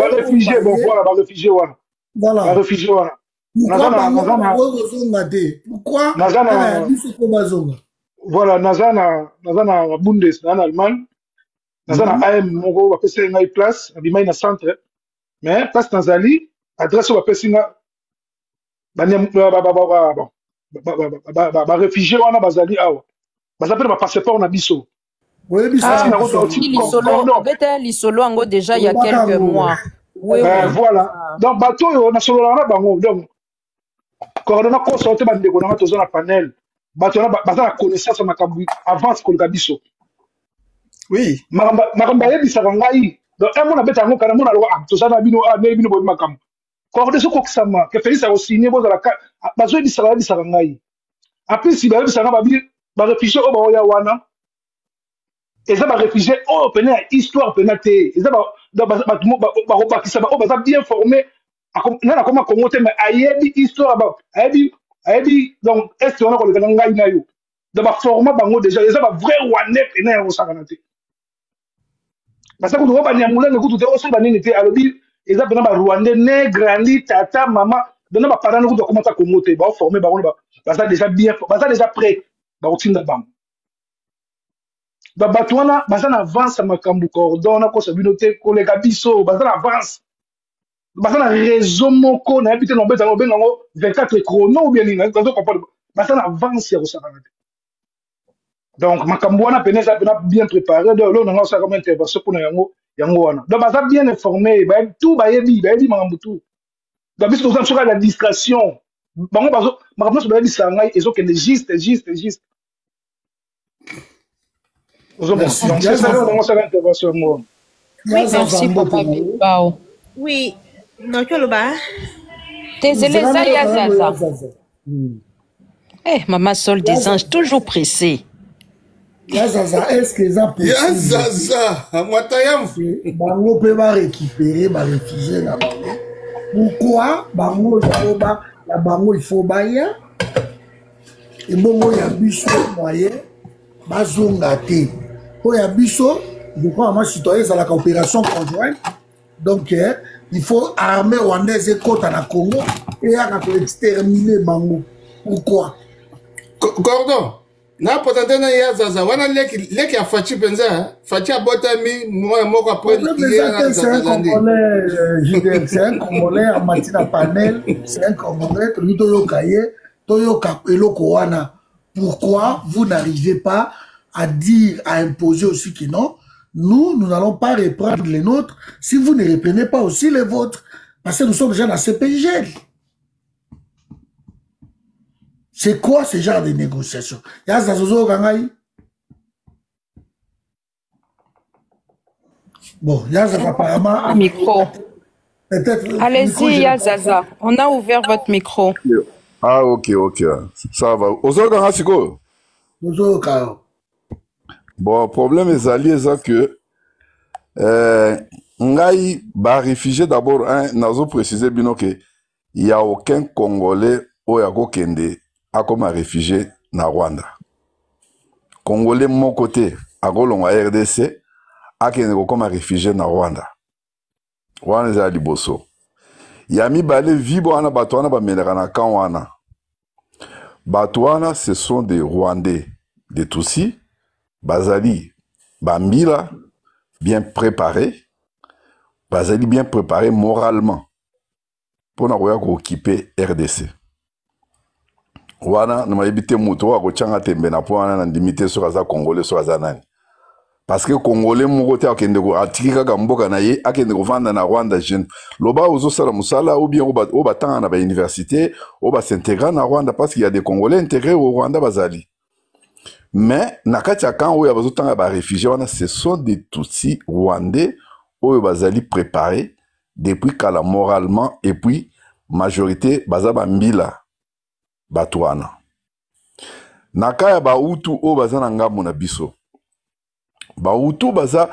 Speaker 3: Voilà.
Speaker 1: Pourquoi
Speaker 3: voilà, Nazana Bundes, en Allemagne, Nazana AM, Mongo, va passer une place, abimai na centre, mais place Tanzanie, adresse va passer une réfugié, on a bazali awa. Bazapel va passeport na biso.
Speaker 4: Oui, l'isolo ango déjà il y a quelques mois. Oui,
Speaker 3: voilà. Donc, bateau, on a solo là, donc, coordonnant consulté, on a tous un panel. Bateau, on a la connaissance, on a avance pour le gabiso.
Speaker 5: Oui.
Speaker 3: Marambaye, bisarangai. Donc, un monde a bête à mon canamon, alors, tout ça, bino, bino, boy, makam. Coordonnez ce coxama, que Félix a aussi né, la carte, bateau, bisarangai. Après, si vous avez réfléchi au Baoyawana, et ça va réfugier oh peine histoire pénalité et ça va bien formé na comment commenter mais ayebi histoire ba ayebi donc est ce qu'on a le ngai na yo de ba format bango déjà et ça va vrai wane peine ya osakanate parce que on va nyamula ne kutu te oso ba nini te alobi et ça pena ba rwandais né grandi tata maman de na ba parents ne kutu comment ça commenter ba former ba ça déjà bien ça déjà prêt ba otinda bango Batouana, basan avance à Makambu Cordon, ko sabinote, ko lega biso, basan avance. Basan réseau moko, na habité nombe dans 24 chrono ou bien l'inga, dans comprendre. Basan avance ya Rosakanate. Donc Makambu wana peneza bien préparé, de l'on a ça comme intervention pour yango wana. Donc basan bien informé, ba tout ba yebi Makambu tout. Donc bis nous sur la distraction. Bango bazo, Makambu so ba yebi sangai, ezo que juste.
Speaker 4: Merci, Papa Bilbao.
Speaker 6: Oui, non, tu le bas.
Speaker 4: Eh, Maman Sol des Anges, toujours pressée.
Speaker 1: Yazaza, est-ce que ça peut
Speaker 2: Yazaza,
Speaker 1: Bango peut pas récupérer les réfugiés là. Pourquoi Bango la Bango il faut bailler et Bongo y a biso moyen bazongate. Pour y a biso, je crois moi citoyen c'est la coopération conjointe. Donc il faut armer rwandaise et côte en Congo et à exterminer Bango. Pourquoi?
Speaker 2: Gordon, na potente na Yazaza, wana leki ya Fachi penza, Fachi a botami moko après
Speaker 1: c'est un Congolais, c'est un Congolais en matina panel, c'est un Congolais, Toyoka Eloko wana. Pourquoi vous n'arrivez pas à dire, à imposer aussi que non, nous n'allons pas reprendre les nôtres si vous ne reprenez pas aussi les vôtres. Parce que nous sommes déjà dans ce CPIGL. C'est quoi ce genre de négociation? Bon, Yazazo apparemment...
Speaker 4: Micro.
Speaker 1: Peut-être.
Speaker 4: Allez-y, Yazaza. On a ouvert votre micro.
Speaker 7: Ah, ok. Ça va. Ozoka Hasiko.
Speaker 1: Ozoka.
Speaker 7: Bon, problème ezali eza que ngai ba réfugié d'abord nazo préciser bino que il y a aucun Congolais oyo akokende akoma réfugié na Rwanda. Congolais mon côté akolongwa RDC akende kokoma réfugié na Rwanda. Wana eza liboso. Ya mibale vibo wana bato wana bamelaka na kan wana. Bato wana ce sont des Rwandais, des Tutsis. Bazali, Bambila, bien préparé. Bazali bien préparé moralement pour occuper RDC. Wana, nous évité muto à Rochanga Tembena pour en limiter sur Aza Congolais sur Azanani. Parce que Congolais, mon côté, à Kendego, à Tika Gamboka Naye, à Kendego Vanda na Rwanda, jeune. Loba, aux Sala Moussala, ou bien au Batan à la université, au bas s'intégrer na Rwanda parce qu'il y a des Congolais intégrés au Rwanda Bazali. Mais nakati ya kan oyo bazotanga ba réfugiés wana ce sont des Tutsis rwandais oyo bazali préparés depuis kala moralement et puis majorité baza bambila bato wana naka ya bautu oyo baza na ngambo na biso bautu baza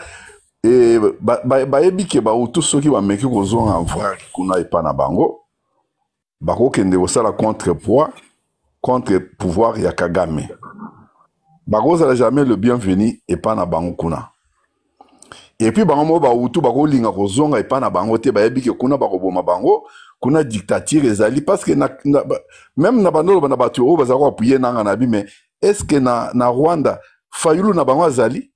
Speaker 7: bayebi ke bautu soki bameki kozonga vrac kuna epa na bango bakokende kosala contrepoids contre pouvoir ya Kagame. Bagoza n'a jamais le bienvenu et pas na bango kuna. Et puis bango ba utu bako linga kozonga et pas na bango te ba yebike kuna bako boma bango kuna dictature ezali parce que même na bandolo bana batu o bazako appuyer nanga na bi mais est-ce que na Rwanda fayulu na bango azali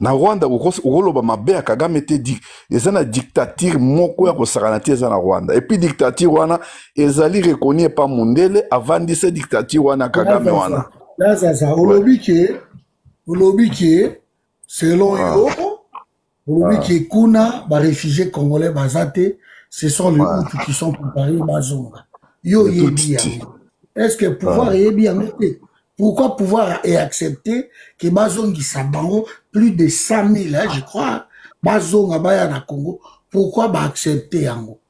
Speaker 7: na Rwanda ukoloba mabe ya Kagame te di eza na dictature moko ya kosakana te eza na Rwanda et puis dictature wana ezali reconnu pas mondele avant de cette dictature wana Kagame wana.
Speaker 1: Là, ça, au lobby qui est, selon eux, au lobby qui est Kuna, les réfugiés congolais basate, ce sont les Hutus qui sont préparés au Bazonga. Yo yebi. Est-ce que pouvoir yebi en été? Pourquoi pouvoir est accepté que Bazongi Sabango, plus de 100 000, hein, je crois, Bazonga Baya na Congo, pourquoi ba accepter Yango?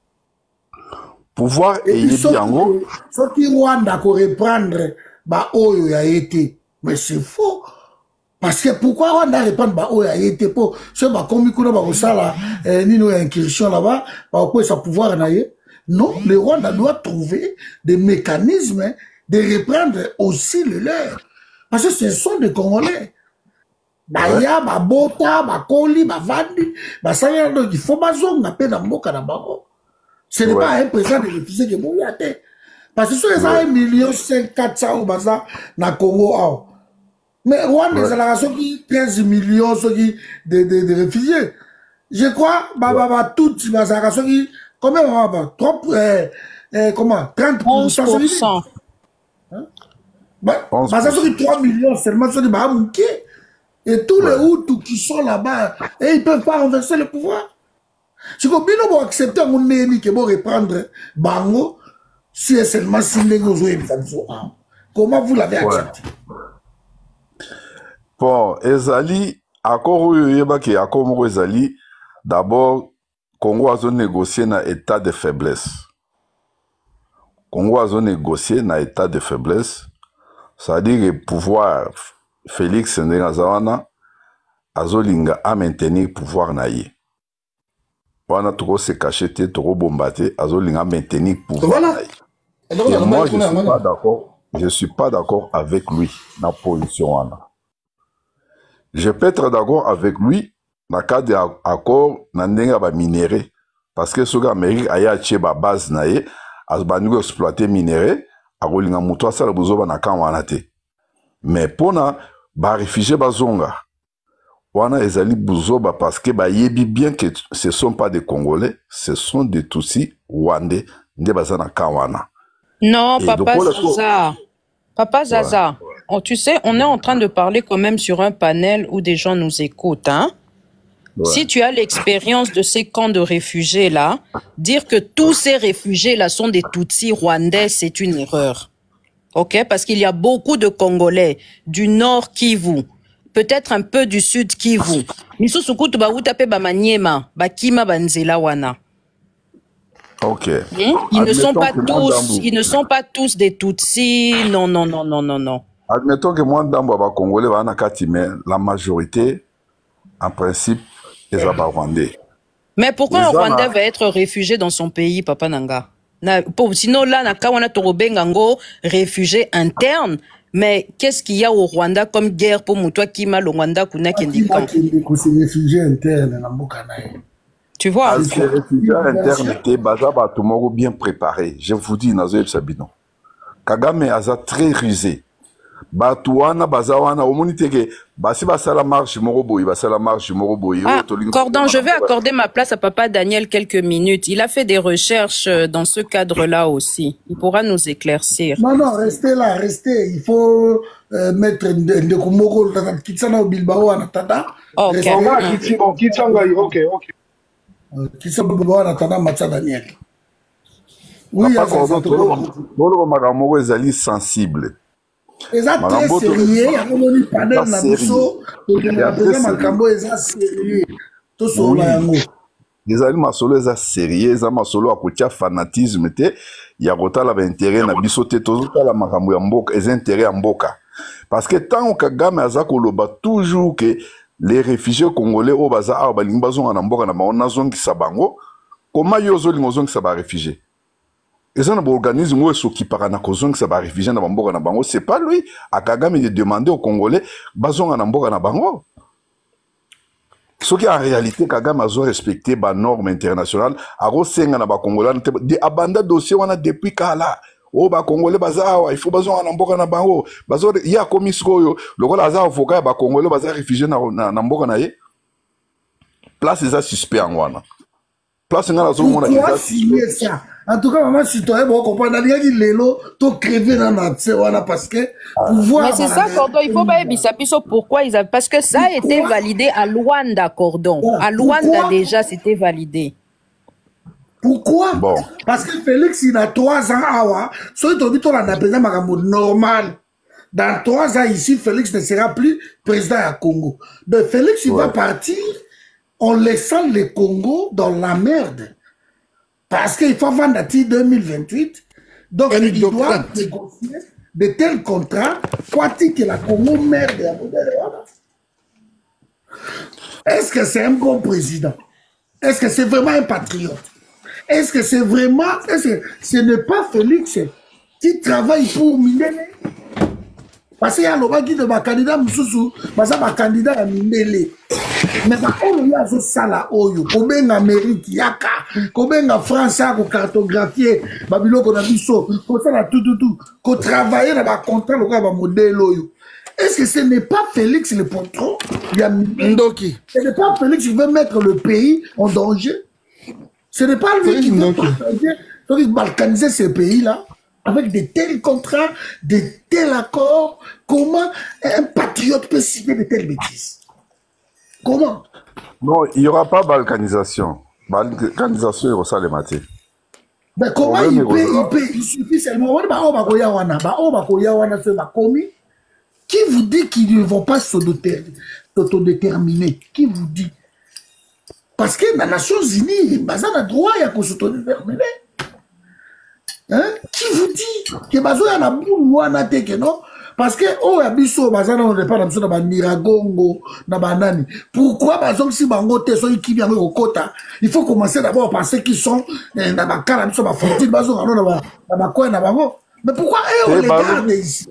Speaker 7: Pouvoir est yebi Yango?
Speaker 1: Ce qui Rwanda ko reprendre ba oyo ya été, mais c'est faux parce que pourquoi on a répondre ba oyo ya été pour ce ba komi kuna ba kosala nino ya incursion là-bas ba ko sa pouvoir na ye. Non, le Rwanda doit trouver des mécanismes de reprendre aussi le leur parce que ce sont des Congolais. Ba ya ba bota ba koli ba vandi ba sanya donc il faut bazonga pe na mboka na bango. Ce n'est pas un président de réfugiés que bon ya té. Parce que ce sont 1,5 million au bazar na Congo. Mais Rwanda, c'est la raison qui 13 millions de réfugiés. Je crois, toutes les raison qui, combien on va comment 30%.
Speaker 4: 11%.
Speaker 1: Ça sont 3 millions seulement sur les Bahamouké. Et tous les Hutus qui sont là-bas, et ils ne peuvent pas renverser le pouvoir. Si vous pouvez accepter mon ennemi qui va reprendre Bango, si seulement si comment vous l'avez accepté?
Speaker 7: Bon, Ezali, accord qui accord Ezali, d'abord, Congo a négocié dans état de faiblesse. Congo a négocié dans état de faiblesse, c'est-à-dire que pouvoir Félix Ndengazawana azolinga a maintenir pouvoir naïe. Wana toko se cacher te toko bombarder azolinga maintenir pouvoir naïe. Et moi, je suis pas d'accord avec lui dans la position. Je peux être d'accord avec lui dans le cas d'accord dans le minéré. Parce que ce gars Amérique a acheté la base, il a exploité minéré, il a fait des mais pour les réfugiés, wana ezali buzoba parce que yebi bien que ce ne sont pas des Congolais, ce sont des Tutsis rwandais nde bazana kawana.
Speaker 4: Non, Papa Zaza. Papa Zaza, oh, tu sais, on est en train de parler quand même sur un panel où des gens nous écoutent. Hein? Si tu as l'expérience de ces camps de réfugiés-là, dire que tous ces réfugiés-là sont des Tutsis rwandais, c'est une erreur. OK? Parce qu'il y a beaucoup de Congolais du nord Kivu, peut-être un peu du sud Kivu. Miso sukutu ba utape ba maniema, ba kima ba nzela wana.
Speaker 7: Ok.
Speaker 4: Ils ne sont pas tous, ils ne sont pas tous des Tutsis. Non, non, non, non, non, non.
Speaker 7: Admettons que moi, dans le Congolais, mais la majorité, en principe, les Rwandais.
Speaker 4: Mais pourquoi un Rwandais va être réfugié dans son pays, Papa Nanga? Sinon, là, on a réfugié interne. Mais qu'est-ce qu'il y a au Rwanda comme guerre pour moi, toi qui m'a le Rwanda kuna kendikan?
Speaker 1: Réfugié interne,
Speaker 4: tu vois?
Speaker 7: Les réfugiés internes étaient bien préparés. Je vous dis, Nazoël Sabino. Kagame a très rusé. Batouana bazawana omoniteke basi basala marche moroboyi basala marche moroboyi.
Speaker 4: Cordon, je vais accorder ma place à Papa Daniel quelques minutes. Il a fait des recherches dans ce cadre-là aussi. Il pourra nous éclaircir.
Speaker 1: Non, restez là, restez. Il faut mettre Ndekumoko Kitsana au Bilbao en attendant.
Speaker 4: Ok.
Speaker 3: Ok.
Speaker 1: Kitsana au Bilbao en attendant Matza Daniel. Oui,
Speaker 7: il est sensible.
Speaker 1: Les très sérieux, il y a un panel dans le show,
Speaker 7: les amis masolo eza sérieux, eza masolo akotia fanatisme te, ya kotala ba intérêt na biso te, tozotala makambo ya mboka, eza intérêt ya mboka. Parce que tant Kagame aza koloba toujours que les réfugiés congolais au baza a balingi bazonga na mboka na bango nazongisa bango, comment yo ozolinga ozongisa ba réfugiés? Et ça, l'organisme où est-ce qui parle de ça va réfugier dans Bamboga na bango, c'est pas lui. À Kagame de demander aux Congolais, bazon na Bamboga na bango. Ce qui en réalité Kagame a respecté les normes internationales, a resenga na ba Congolais, de abandon dossier on a depuis kala. Oh ba Congolais bazawa, il faut bazon na Bamboga na bango. Bazon il y a commis le rôle azar avocat ba Congolais bazar réfugié na Bamboga na ye. Place les suspect en wana. Place ngala zo mona
Speaker 1: ça. En tout cas, maman, si tu as compris, il y a des lélo, tu crevé dans la parce que pouvoir.
Speaker 4: Mais c'est ça, Cordon, il faut pas épisser pourquoi ils avaient. Parce que ça a été validé à Luanda, Cordon. À Luanda, déjà, c'était validé.
Speaker 1: Pourquoi? Parce que Félix, il a 3 ans, awa. Soit tu dis, tu as un normal. Dans 3 ans ici, Félix ne sera plus président à Congo. Donc, Félix, il va partir en laissant le Congo dans la merde. Parce qu'il faut vendre à 2028. Donc, il doit négocier de tels contrats pour dire que la Congo merde. Est-ce que c'est un bon président? Est-ce que c'est vraiment un patriote? Est-ce que c'est vraiment... Est-ce que ce n'est pas Félix qui travaille pour Mindele? Parce qu'il y a le candidat Moussou, parce qu'il y a un candidat à Mindele. Mais on y a ce sala oyo, combien d'Amérique yaka, combien de France a cartographié, Babylone qu'on a vu ça, qu'on ça tout, qu'on travaille dans le contrat le modèle oyo. Est-ce que ce n'est pas Félix le patron? Il y a Ndoki. Ce n'est pas Félix qui veut mettre le pays en danger. Ce n'est pas lui qui veut balkaniser ce pays-là. Avec de tels contrats, de tels accords, comment un patriote peut signer de telles bêtises? Comment?
Speaker 7: Non, il n'y aura pas balkanisation. Balkanisation, il y aura ça les matés.
Speaker 1: Mais comment il suffit seulement. Qui vous dit qu'ils ne vont pas s'autodéterminer? Qui vous dit? Parce que dans les Nations Unies, ils ont droit à s'autodéterminer. Hein? Qui vous dit que bazo ya na boulouana teke non? Parce que oh abiso bazana on pas dans ba Niragongo na banani. Pourquoi bazo si bango te so qui vient au kota? Il faut commencer d'abord par ceux qui sont na ba kala biso ba frontière bazo na ba coin na bango. Mais pourquoi eux on les garde ici?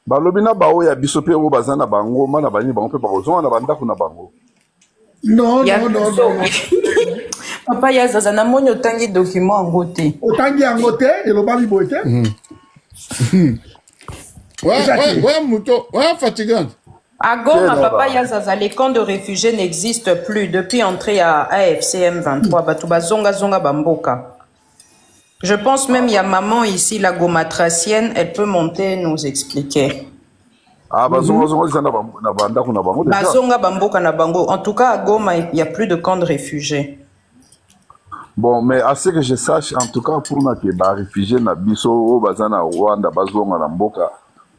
Speaker 7: Balobina ba o ya biso pe o bazana bango mana bani bango pe ba ozona na banda kuna bango.
Speaker 1: Non.
Speaker 4: Papa Yazaza na moni otangi document en côté.
Speaker 1: Otangi en côté et le bali boité.
Speaker 2: Ouais, Mouto, ouais, fatigant.
Speaker 4: À Goma, Papa Yazaza, les camps de réfugiés n'existent plus depuis entrée à AFCM 23. Batuba zonga zonga bamboka. Je pense même il y a maman ici, la gomatracienne, elle peut monter et nous expliquer.
Speaker 7: Ah, bazonga zonga na banda kuna bango.
Speaker 4: Bazonga bamboka na bango. En tout cas, à Goma, il n'y a plus de camps de réfugiés.
Speaker 7: Bon, mais à ce que je sache, en tout cas, pour nous qui est réfugié na biso au bazana Rwanda, bazonga na mboka,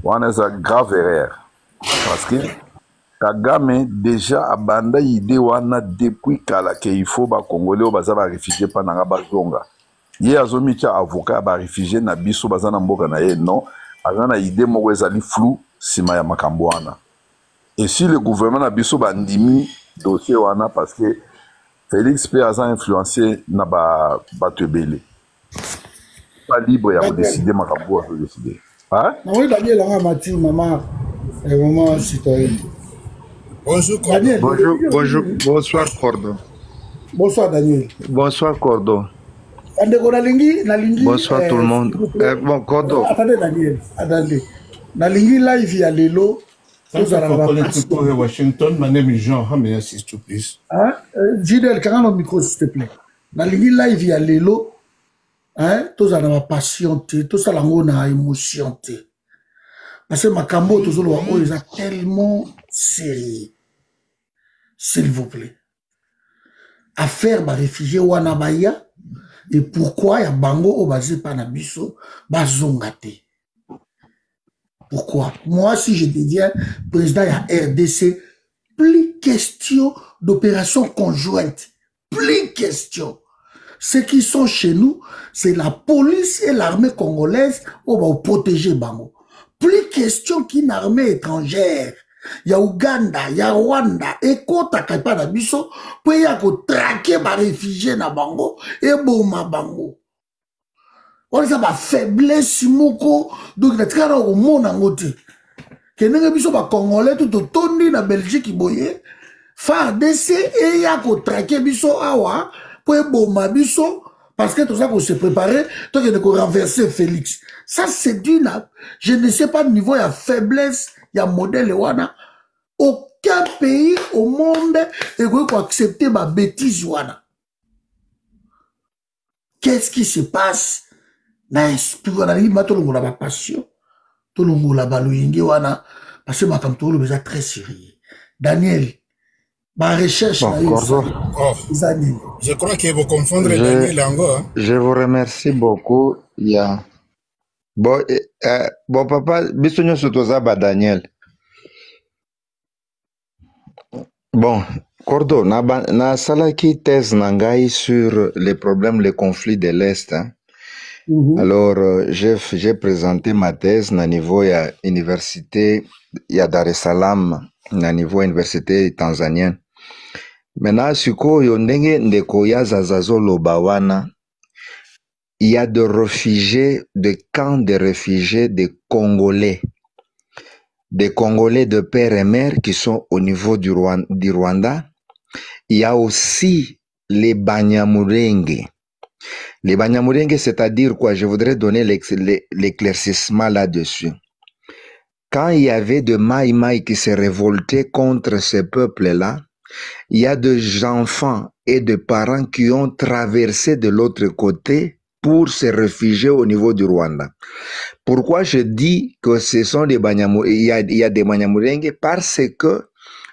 Speaker 7: wana za grave erreur. Parce que Kagame déjà abanda idée wana depuis kala que il faut ba Congolais au bazaba réfugié pendant bazonga. Ye azomitia avocat ba réfugié na biso bazana mboka na ye non. Azana idée moko ezali flou sima ya makambo wana. Et si le gouvernement na biso bandimi dossier wana parce que Félix P a influencé na ba tebele. Pas libre ya décider makambo à décider. Hein?
Speaker 1: Oui, Daniel Mati, maman, et maman citoyen.
Speaker 2: Bonjour,
Speaker 1: Daniel.
Speaker 8: Bonjour, bonsoir, Cordo.
Speaker 1: Bonsoir, Daniel.
Speaker 8: Bonsoir, Cordo.
Speaker 1: Nalingi.
Speaker 8: Bonsoir tout le monde. Bon, Cordo.
Speaker 1: Attendez, Daniel. Attendez. Nalingi live ya lelo.
Speaker 2: Washington, my name is Jean. How may I assist you, please?
Speaker 1: Hein? Gidel, quand on micro, s'il te plaît. Nalingi live ya lelo. Hein? Tous à la passion, tous à la émotion. Parce que ma cambo, tous ils sont tellement sérieux. S'il vous plaît. Affaire ba réfugié Wanabaya. Et pourquoi ya bango au basé par Nabiso bazongate? Pourquoi? Moi, si je deviens président de la RDC, plus question d'opération conjointe. Plus question. Ceux qui sont chez nous, c'est la police et l'armée congolaise qui vont protéger Bango. Plus question qu'une armée étrangère. Il y a Ouganda, il y a Rwanda, et quand tu n'as pas d'habitude, il y a traquer les réfugiés dans Bango et Boma Bango. On a une faiblesse, donc il y a un monde en côté. Que nous avons Congolais tout autour de la Belgique, FARDC et il y a un traquer biso awa pour Boma biso parce que tout ça qu'on s'est préparé, toi qui as renversé Félix. Ça c'est d'une, je ne sais pas de niveau, il y a faiblesse, il y a modèle wana. Aucun pays au monde est accepter ma bêtise wana. Qu'est-ce qui se passe? Na esprit wana li matolongo la passion, tolongo la baloyingi wana parce que ma kamtolo besoin très sérieux. Daniel, ma recherche
Speaker 8: Bon,
Speaker 2: je crois que vous confondez Daniel Ango. Hein?
Speaker 8: Je vous remercie beaucoup. Yeah. Bon, papa, bisogno sottosaba Daniel. Bon, Cordo, na salaki thèse nangai sur les problèmes, les conflits de l'Est. Hein? Alors, j'ai présenté ma thèse na niveau ya université ya Dar es Salaam, na niveau université tanzanienne. Maintenant, suko yondenge ndeko ya zazazo lobawana, il y a des réfugiés, des camps de réfugiés des Congolais de père et mère qui sont au niveau du Rwanda. Il y a aussi les Banyamulenge. Les Banyamulenge, c'est-à-dire quoi? Je voudrais donner l'éclaircissement là-dessus. Quand il y avait de Maï qui se révoltaient contre ces peuples-là, il y a des enfants et des parents qui ont traversé de l'autre côté pour se réfugier au niveau du Rwanda. Pourquoi je dis que ce sont des Banyamulenge? Il y a des Banyamulenge parce que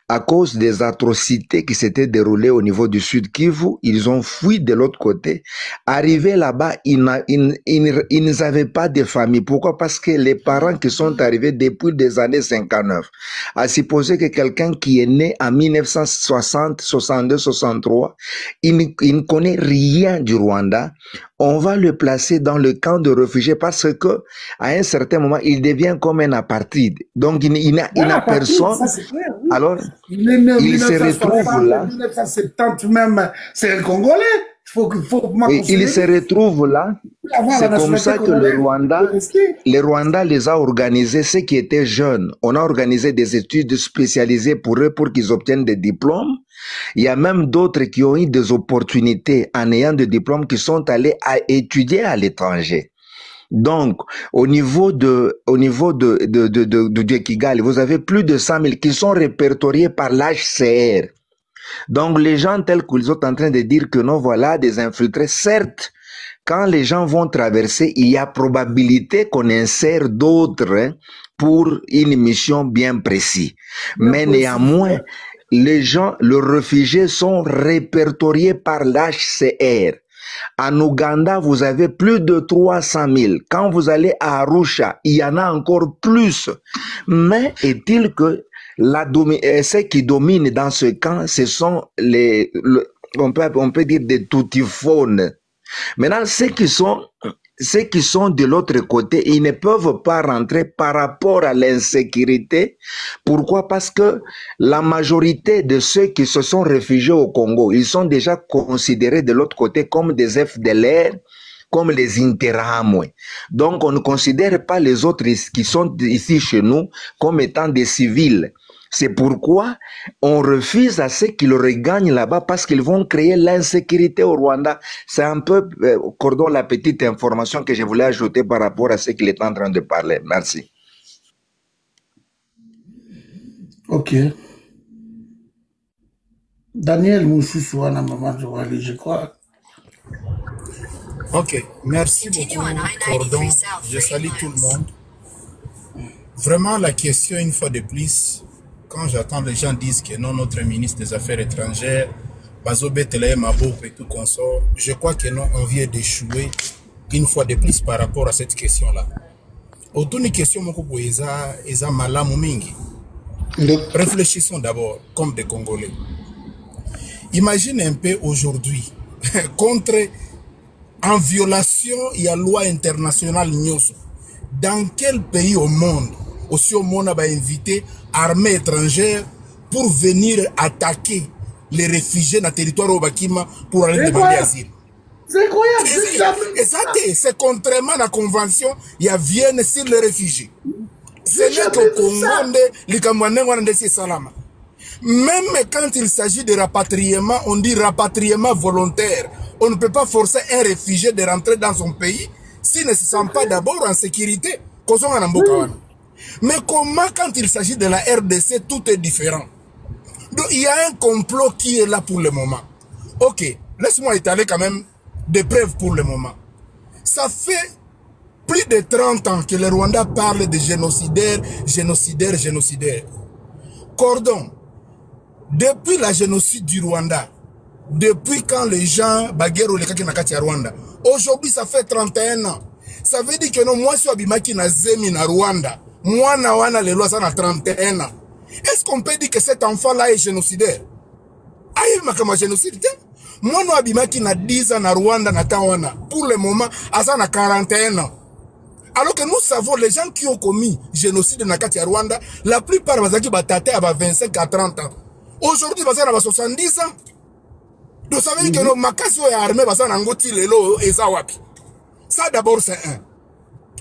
Speaker 8: à cause des atrocités qui s'étaient déroulées au niveau du Sud Kivu, ils ont fui de l'autre côté. Arrivés là-bas, ils n'avaient pas de famille. Pourquoi? Parce que les parents qui sont arrivés depuis des années 59, à supposer que quelqu'un qui est né en 1960, 62, 63, il ne connaît rien du Rwanda, on va le placer dans le camp de réfugiés parce que à un certain moment, il devient comme un apartheid. Donc, il n'a personne. Ça, clair, oui. Alors, il se retrouve là.
Speaker 1: 1970 même, c'est le Congolais.
Speaker 8: Il se retrouve là. C'est comme ça que le Rwanda les a organisés, ceux qui étaient jeunes. On a organisé des études spécialisées pour eux pour qu'ils obtiennent des diplômes. Il y a même d'autres qui ont eu des opportunités en ayant des diplômes qui sont allés à étudier à l'étranger. Donc, au niveau de Kigali, vous avez plus de 100 000 qui sont répertoriés par l'HCR. Donc, les gens tels qu'ils sont en train de dire que non, voilà, des infiltrés, certes, quand les gens vont traverser, il y a probabilité qu'on insère d'autres pour une mission bien précise. Mais néanmoins, les gens, les réfugiés sont répertoriés par l'HCR. En Ouganda, vous avez plus de 300 000. Quand vous allez à Arusha, il y en a encore plus. Mais est-il que ce qui domine dans ce camp, ce sont on peut dire des toutifaunes. Maintenant, ceux qui sont de l'autre côté, ils ne peuvent pas rentrer par rapport à l'insécurité. Pourquoi? Parce que la majorité de ceux qui se sont réfugiés au Congo, ils sont déjà considérés de l'autre côté comme des FDLR, comme les Interahamwe. Donc, on ne considère pas les autres qui sont ici chez nous comme étant des civils. C'est pourquoi on refuse à ceux qui le regagnent là-bas parce qu'ils vont créer l'insécurité au Rwanda. C'est un peu, Cordon, la petite information que je voulais ajouter par rapport à ce qu'il est en train de parler. Merci.
Speaker 1: Ok. Daniel Moussoussou, je crois.
Speaker 9: Ok, merci beaucoup, Cordon. Je salue tout le monde. Vraiment, la question, une fois de plus, quand j'entends les gens disent que non, notre ministre des Affaires étrangères, Bazo Betele Maboko et tout consort, je crois que non, on vient d'échouer une fois de plus par rapport à cette question-là. Autour d'une question, eza malamu mingi. Réfléchissons d'abord comme des Congolais. Imagine un peu aujourd'hui, en violation de la loi internationale, dans quel pays au monde, aussi au monde, a invité armée étrangère pour venir attaquer les réfugiés dans le territoire au Bakima pour aller demander asile?
Speaker 1: C'est incroyable.
Speaker 9: C'est contrairement à la convention, il y a Vienne sur les réfugiés. C'est là que Congo, les Camerounais, c'est salama. Même quand il s'agit de rapatriement, on dit rapatriement volontaire. On ne peut pas forcer un réfugié de rentrer dans son pays s'il ne se sent pas d'abord en sécurité. Mais comment quand il s'agit de la RDC, tout est différent? Donc il y a un complot qui est là pour le moment. Ok, laisse-moi étaler quand même des preuves pour le moment. Ça fait plus de 30 ans que le Rwanda parle de génocidaires. Cordon, depuis la génocide du Rwanda, depuis quand les gens baguerre les Kakina Rwanda, aujourd'hui ça fait 31 ans. Ça veut dire que non, moi je suis abimaki na zemi na Rwanda. Moi na wana les lois ça na 31 ans. Est-ce qu'on peut dire que cet enfant-là est génocidaire? Aïe, ma génocide. Moi no abimaki na 10 ans na Rwanda na tawana. Pour le moment, ça na 41 ans. Alors que nous savons, les gens qui ont commis génocide dans le Rwanda, la plupart bazaki batate à 25 à 30 ans. Aujourd'hui, bazana à 70 ans. Donc ça veut dire que nos makasio est armé, bazana ngoti lelo et zawapi. Ça d'abord c'est un.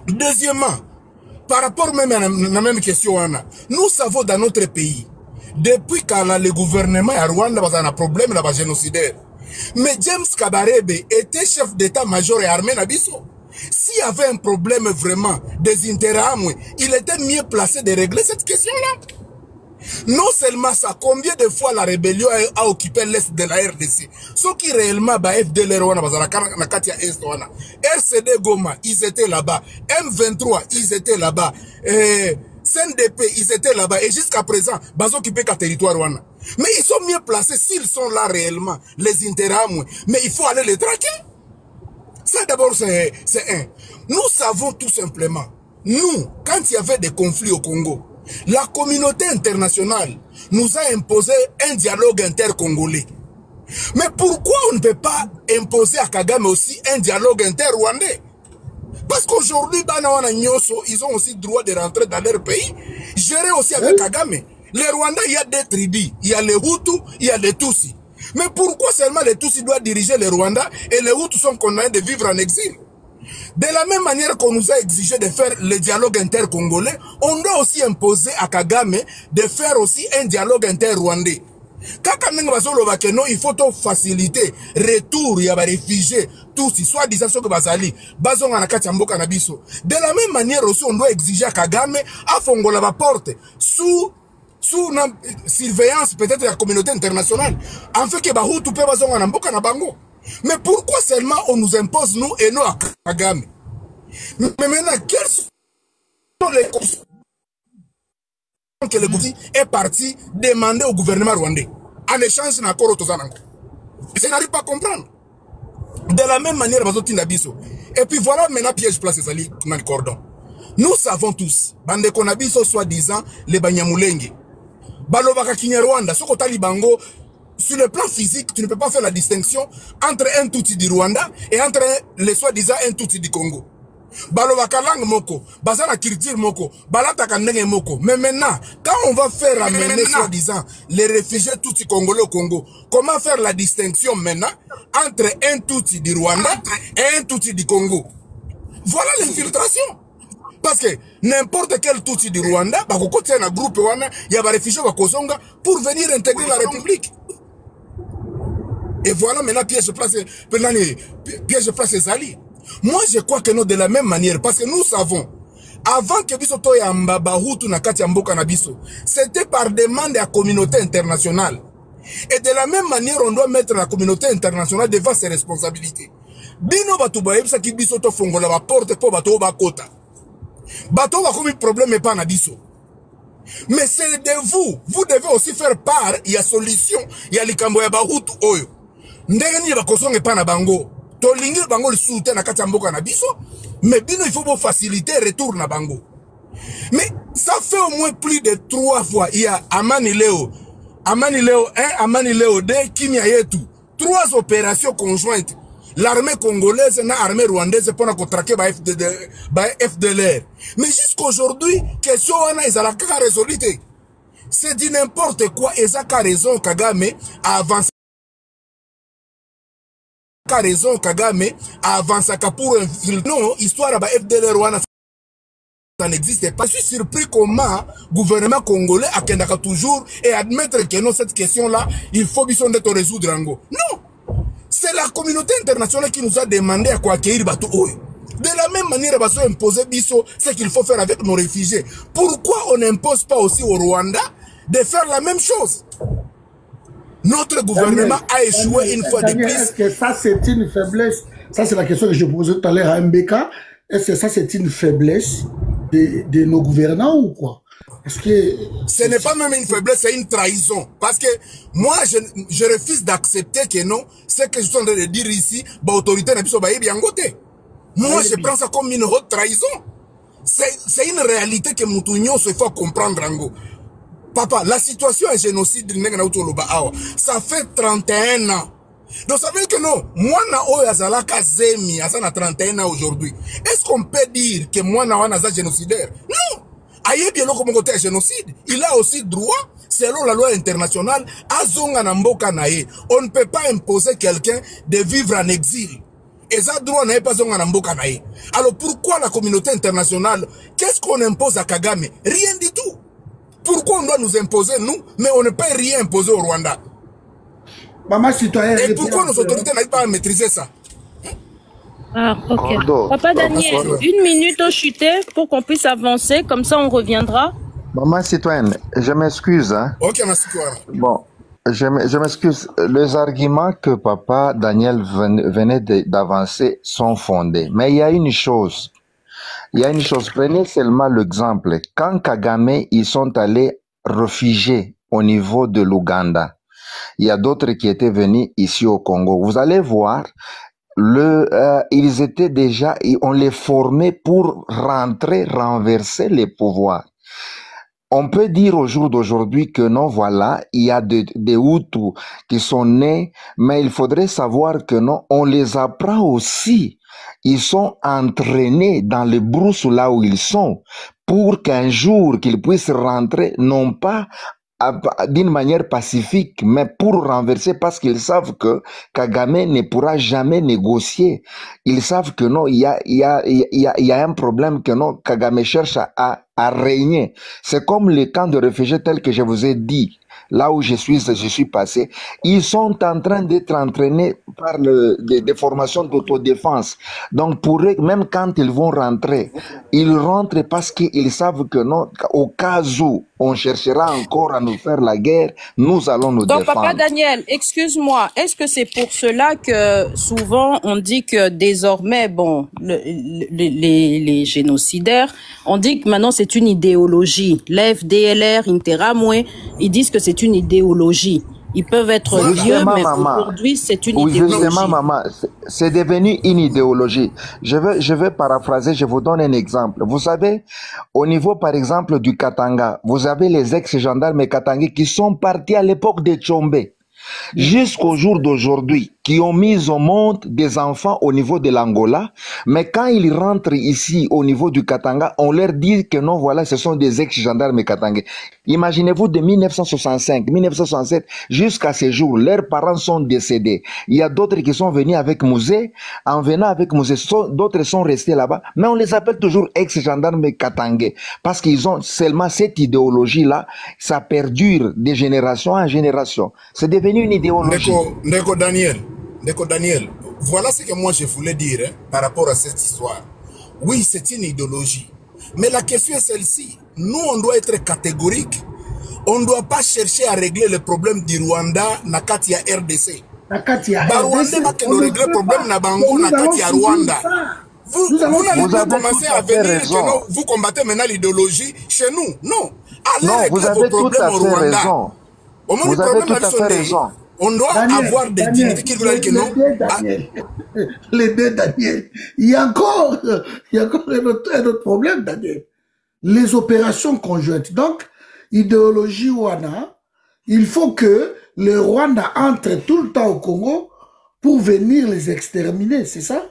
Speaker 9: Deuxièmement, par rapport même à la même question, nous savons dans notre pays, depuis quand le gouvernement à Rwanda bazana un problème là-bas génocidaire. Mais James Kabarebe était chef d'état-major et armé Nabiso. S'il y avait un problème vraiment des intérêts, il était mieux placé de régler cette question-là. Non seulement ça, combien de fois la rébellion a occupé l'est de la RDC? Ce qui réellement, FDLR, RCD Goma, ils étaient là-bas. M23, ils étaient là-bas. CNDP, ils étaient là-bas. Et jusqu'à présent, ils occupent le territoire. Mais ils sont mieux placés s'ils sont là réellement, les intérêts. Mais il faut aller les traquer. Ça d'abord c'est un. Nous savons tout simplement, nous, quand il y avait des conflits au Congo, la communauté internationale nous a imposé un dialogue inter-congolais. Mais pourquoi on ne peut pas imposer à Kagame aussi un dialogue inter-rwandais? Parce qu'aujourd'hui, ils ont aussi le droit de rentrer dans leur pays, gérer aussi avec Kagame. Les Rwandais, il y a des tribus, il y a les Hutus, il y a les Tutsis. Mais pourquoi seulement les Tutsis doivent diriger le Rwanda et les Hutus sont condamnés de vivre en exil? De la même manière qu'on nous a exigé de faire le dialogue inter-congolais, on doit aussi imposer à Kagame de faire aussi un dialogue inter-rwandais. Il faut faciliter le retour des réfugiés, tous, soit disant que Bazali, de la même manière aussi, on doit exiger à Kagame à Fongola la porte sous surveillance peut-être de la communauté internationale, en fait que Bahutu peut bazonga na mboka na bango. Mais pourquoi seulement on nous impose nous et nous à Kagame? Mais maintenant, quelles sont les conditions que le gouvernement est parti demander au gouvernement rwandais en échange d'un accord au Tozanango? Je n'arrive pas à comprendre. De la même manière, et puis voilà maintenant piège placé dans le cordon. Nous savons tous, bande konabiso soi-disant les Banyamulenge. Balobaka Kinyarwanda, soko tali bango, sur le plan physique, tu ne peux pas faire la distinction entre un Tutsi du Rwanda et entre les soi-disant un Tutsi du Congo. Balobaka langue moko, bazana culture moko, balataka ndenge moko. Mais maintenant, quand on va faire ramener soi-disant les réfugiés Tutsi congolais au Congo, comment faire la distinction maintenant entre un Tutsi du Rwanda et un Tutsi du Congo? Voilà l'infiltration. Parce que n'importe quel Tutsi du Rwanda, il y a un groupe, il y a des réfugiés pour venir intégrer la République. Et voilà maintenant piège place les alliés. Moi je crois que nous de la même manière, parce que nous savons, avant que Bisoto ya Mbaba Hutu na kati ya mboka na biso, c'était par demande de la communauté internationale. Et de la même manière, on doit mettre la communauté internationale devant ses responsabilités. Bino batu ba yebisa ki Bisoto fongola ba porte po bato ba kota. Bato ba komi problème pas na biso. Mais c'est de vous, vous devez aussi faire part, il y a solution, il y a likambo ya ba Hutu oyo. Ndenge ni ba kosonge pa na bango. Tolingi bango le soutien na kati mboka na biso, mais bino il faut vous faciliter retour na bango. Mais ça fait au moins plus de 3 fois. Il y a Amani Leo 1, Amani Leo 2, Kimia Yetu. 3 opérations conjointes. L'armée congolaise et l'armée rwandaise pour traquer FDLR. Mais jusqu'aujourd'hui, question wana ezala kaka résolité. C'est dit n'importe quoi, ezaka raison Kagame a avancé. Raison Kagame a avancé pour infiltrer. Non, histoire de FDLR wana ça n'existe pas. Je suis surpris comment le gouvernement congolais a toujours et admettre que non, cette question-là, il faut bien de résoudre. Non, c'est la communauté internationale qui nous a demandé à quoi accueillir Bato Oyo. De la même manière, on va imposer Bisso ce qu'il faut faire avec nos réfugiés. Pourquoi on n'impose pas aussi au Rwanda de faire la même chose? Notre gouvernement a échoué une fois de plus.
Speaker 1: Est-ce que ça c'est une faiblesse? Ça c'est la question que je posais tout à l'heure à MBK. Est-ce que ça c'est une faiblesse de nos gouvernants ou quoi? Est-ce que
Speaker 9: ce n'est pas même une faiblesse, c'est une trahison. Parce que moi, je refuse d'accepter que non, ce que je suis en train de dire ici, l'autorité n'a pas bien goûté. Moi, je prends ça comme une haute trahison. C'est une réalité que Moutounion se fait comprendre. Papa, la situation est génocide, ça fait 31 ans. Donc ça veut dire que non, moi na oyo azalaka zemi, azana 31 ans aujourd'hui. Est-ce qu'on peut dire que moi na wana za génocidaire? Non. Aye bien loko mon côté génocide, il a aussi droit, selon la loi internationale, à zonga na mboka na ye. On ne peut pas imposer quelqu'un de vivre en exil. Et ça droit n'a pas zonga na mboka na ye. Alors pourquoi la communauté internationale, qu'est-ce qu'on impose à Kagame? Rien du tout. Pourquoi on doit nous imposer nous, mais on ne peut rien imposer au Rwanda?
Speaker 1: Maman citoyenne.
Speaker 9: Et pourquoi nos autorités n'arrivent pas à maîtriser ça?
Speaker 4: Ah, ok. Papa Daniel, 1 minute au chuté pour qu'on puisse avancer, comme ça on reviendra.
Speaker 8: Maman citoyenne, je m'excuse. Hein.
Speaker 9: Ok, merci.
Speaker 8: Bon, je m'excuse. Les arguments que Papa Daniel venait d'avancer sont fondés. Mais il y a une chose. Prenez seulement l'exemple. Quand Kagame, ils sont allés réfugiés au niveau de l'Ouganda, il y a d'autres qui étaient venus ici au Congo. Vous allez voir, ils étaient déjà, on les formait pour renverser les pouvoirs. On peut dire au jour d'aujourd'hui que non, voilà, il y a des Hutus qui sont nés, mais il faudrait savoir que non, on les apprend aussi. Ils sont entraînés dans les brousses là où ils sont pour qu'un jour qu'ils puissent rentrer, non pas d'une manière pacifique, mais pour renverser parce qu'ils savent que Kagame ne pourra jamais négocier. Ils savent que non, il y a un problème que non, Kagame cherche à régner. C'est comme les camps de réfugiés tels que je vous ai dit. Là où je suis passé, ils sont en train d'être entraînés par des formations d'autodéfense. Donc pour eux, même quand ils vont rentrer, ils rentrent parce qu'ils savent que non, au cas où on cherchera encore à nous faire la guerre, nous allons nous défendre.
Speaker 4: Donc Papa Daniel, excuse-moi, est-ce que c'est pour cela que souvent on dit que désormais, bon, les génocidaires, on dit que maintenant c'est une idéologie. L'FDLR, Interamwe, ils disent que c'est une idéologie. Ils peuvent être vieux, mais aujourd'hui, c'est une idéologie. Oui,
Speaker 8: justement, maman, c'est devenu une idéologie. Je vais paraphraser, je vous donne un exemple. Vous savez, au niveau, par exemple, du Katanga, vous avez les ex-gendarmes katangais qui sont partis à l'époque de Tchombe. jusqu'au jour d'aujourd'hui, qui ont mis au monde des enfants au niveau de l'Angola, mais quand ils rentrent ici au niveau du Katanga, on leur dit que non, voilà, ce sont des ex-gendarmes katangais. Imaginez-vous de 1965, 1967 jusqu'à ces jours, leurs parents sont décédés. Il y a d'autres qui sont venus avec Mouzé, en venant avec Mouzé, d'autres sont restés là-bas, mais on les appelle toujours ex-gendarmes katangais, parce qu'ils ont seulement cette idéologie-là, ça perdure de génération en génération. C'est devenu une idéologie.
Speaker 9: Ndeko Daniel, voilà ce que moi je voulais dire hein, par rapport à cette histoire. Oui, c'est une idéologie. Mais la question est celle-ci. Nous, on doit être catégorique. On ne doit pas chercher à régler le problème du Rwanda, Nakatia RDC.
Speaker 1: Nakatia
Speaker 9: Rwanda va que nous régler le problème na Bango, Nakatia Rwanda. Vous n'allez pas commencer à venir que non, vous combattez maintenant l'idéologie chez nous. Non. Allez régler vos problèmes au Rwanda.
Speaker 8: Vous avez tout à fait raison.
Speaker 9: On doit avoir des dignités qui veulent que non.
Speaker 1: Les deux, Daniel. Il y a encore un autre problème, Daniel. Les opérations conjointes. Donc, idéologie Wana, il faut que le Rwanda entre tout le temps au Congo pour venir les exterminer, c'est ça?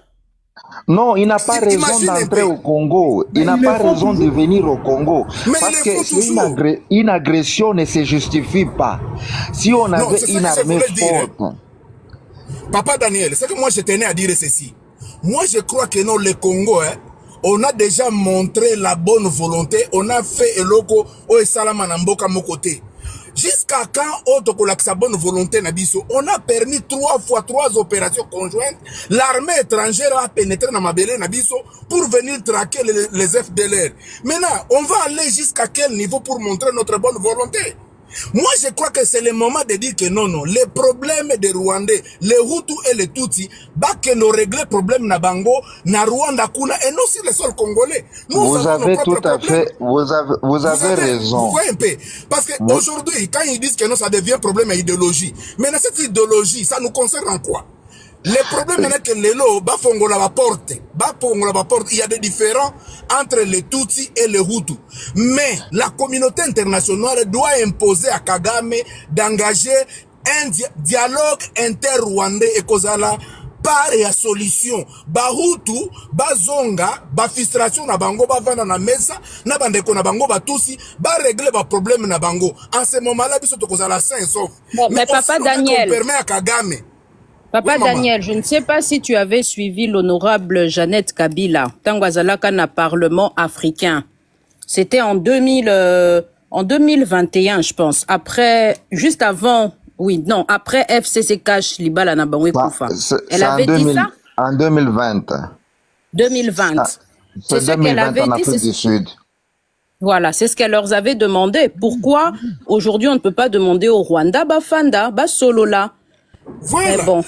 Speaker 8: Non, il n'a pas raison d'entrer au Congo. Il n'a pas raison de venir au Congo. Parce que une agression ne se justifie pas. Si on avait une armée forte...
Speaker 9: Papa Daniel, c'est que moi je tenais à dire ceci. Moi je crois que non, le Congo, hein, on a déjà montré la bonne volonté. On a fait le loco au Salamanamboka mon côté. Jusqu'à quand sa bonne volonté Nabiso, on a permis 3 opérations conjointes. L'armée étrangère a pénétré dans Mabélé Nabiso pour venir traquer les FDLR. Maintenant, on va aller jusqu'à quel niveau pour montrer notre bonne volonté? Moi, je crois que c'est le moment de dire que non, les problèmes des Rwandais, les Hutus et les Tutsis, bah que nous régler les problèmes na Bango, na Rwanda Kuna, et non sur les sols congolais. Nous
Speaker 8: vous avez tout à fait, vous avez raison.
Speaker 9: Vous voyez un peu. Parce qu'aujourd'hui, quand ils disent que non, ça devient problème à idéologie. Mais dans cette idéologie, ça nous concerne en quoi? Le problème est que les lots, il y a des différends entre les Tutsis et les Hutus. Mais la communauté internationale doit imposer à Kagame d'engager un dialogue inter-rwandais et Kozala par et à solution. Hutu, Zonga, frustration na bango, vanda na mesa, na bandeko na bango, Tutsi, régler les problèmes na bango. En ce moment-là, biso to Kozala sain et sauf.
Speaker 4: Bon, mais Papa Daniel.
Speaker 9: Permet à Kagame.
Speaker 4: Papa
Speaker 9: oui,
Speaker 4: Daniel, je ne sais pas si tu avais suivi l'honorable Jeannette Kabila, Tangwazalaka na Parlement africain. C'était en 2021, je pense. Après, juste avant, après FCC Cash Libala na Bangwe Koufa. Elle avait dit ça?
Speaker 8: En 2020.
Speaker 4: 2020.
Speaker 8: C'est ce qu'elle avait dit. Afrique du Sud.
Speaker 4: Voilà, c'est ce qu'elle leur avait demandé. Pourquoi aujourd'hui on ne peut pas demander au Rwanda, Bafanda, Solola?
Speaker 9: Voilà.
Speaker 4: Mais bon,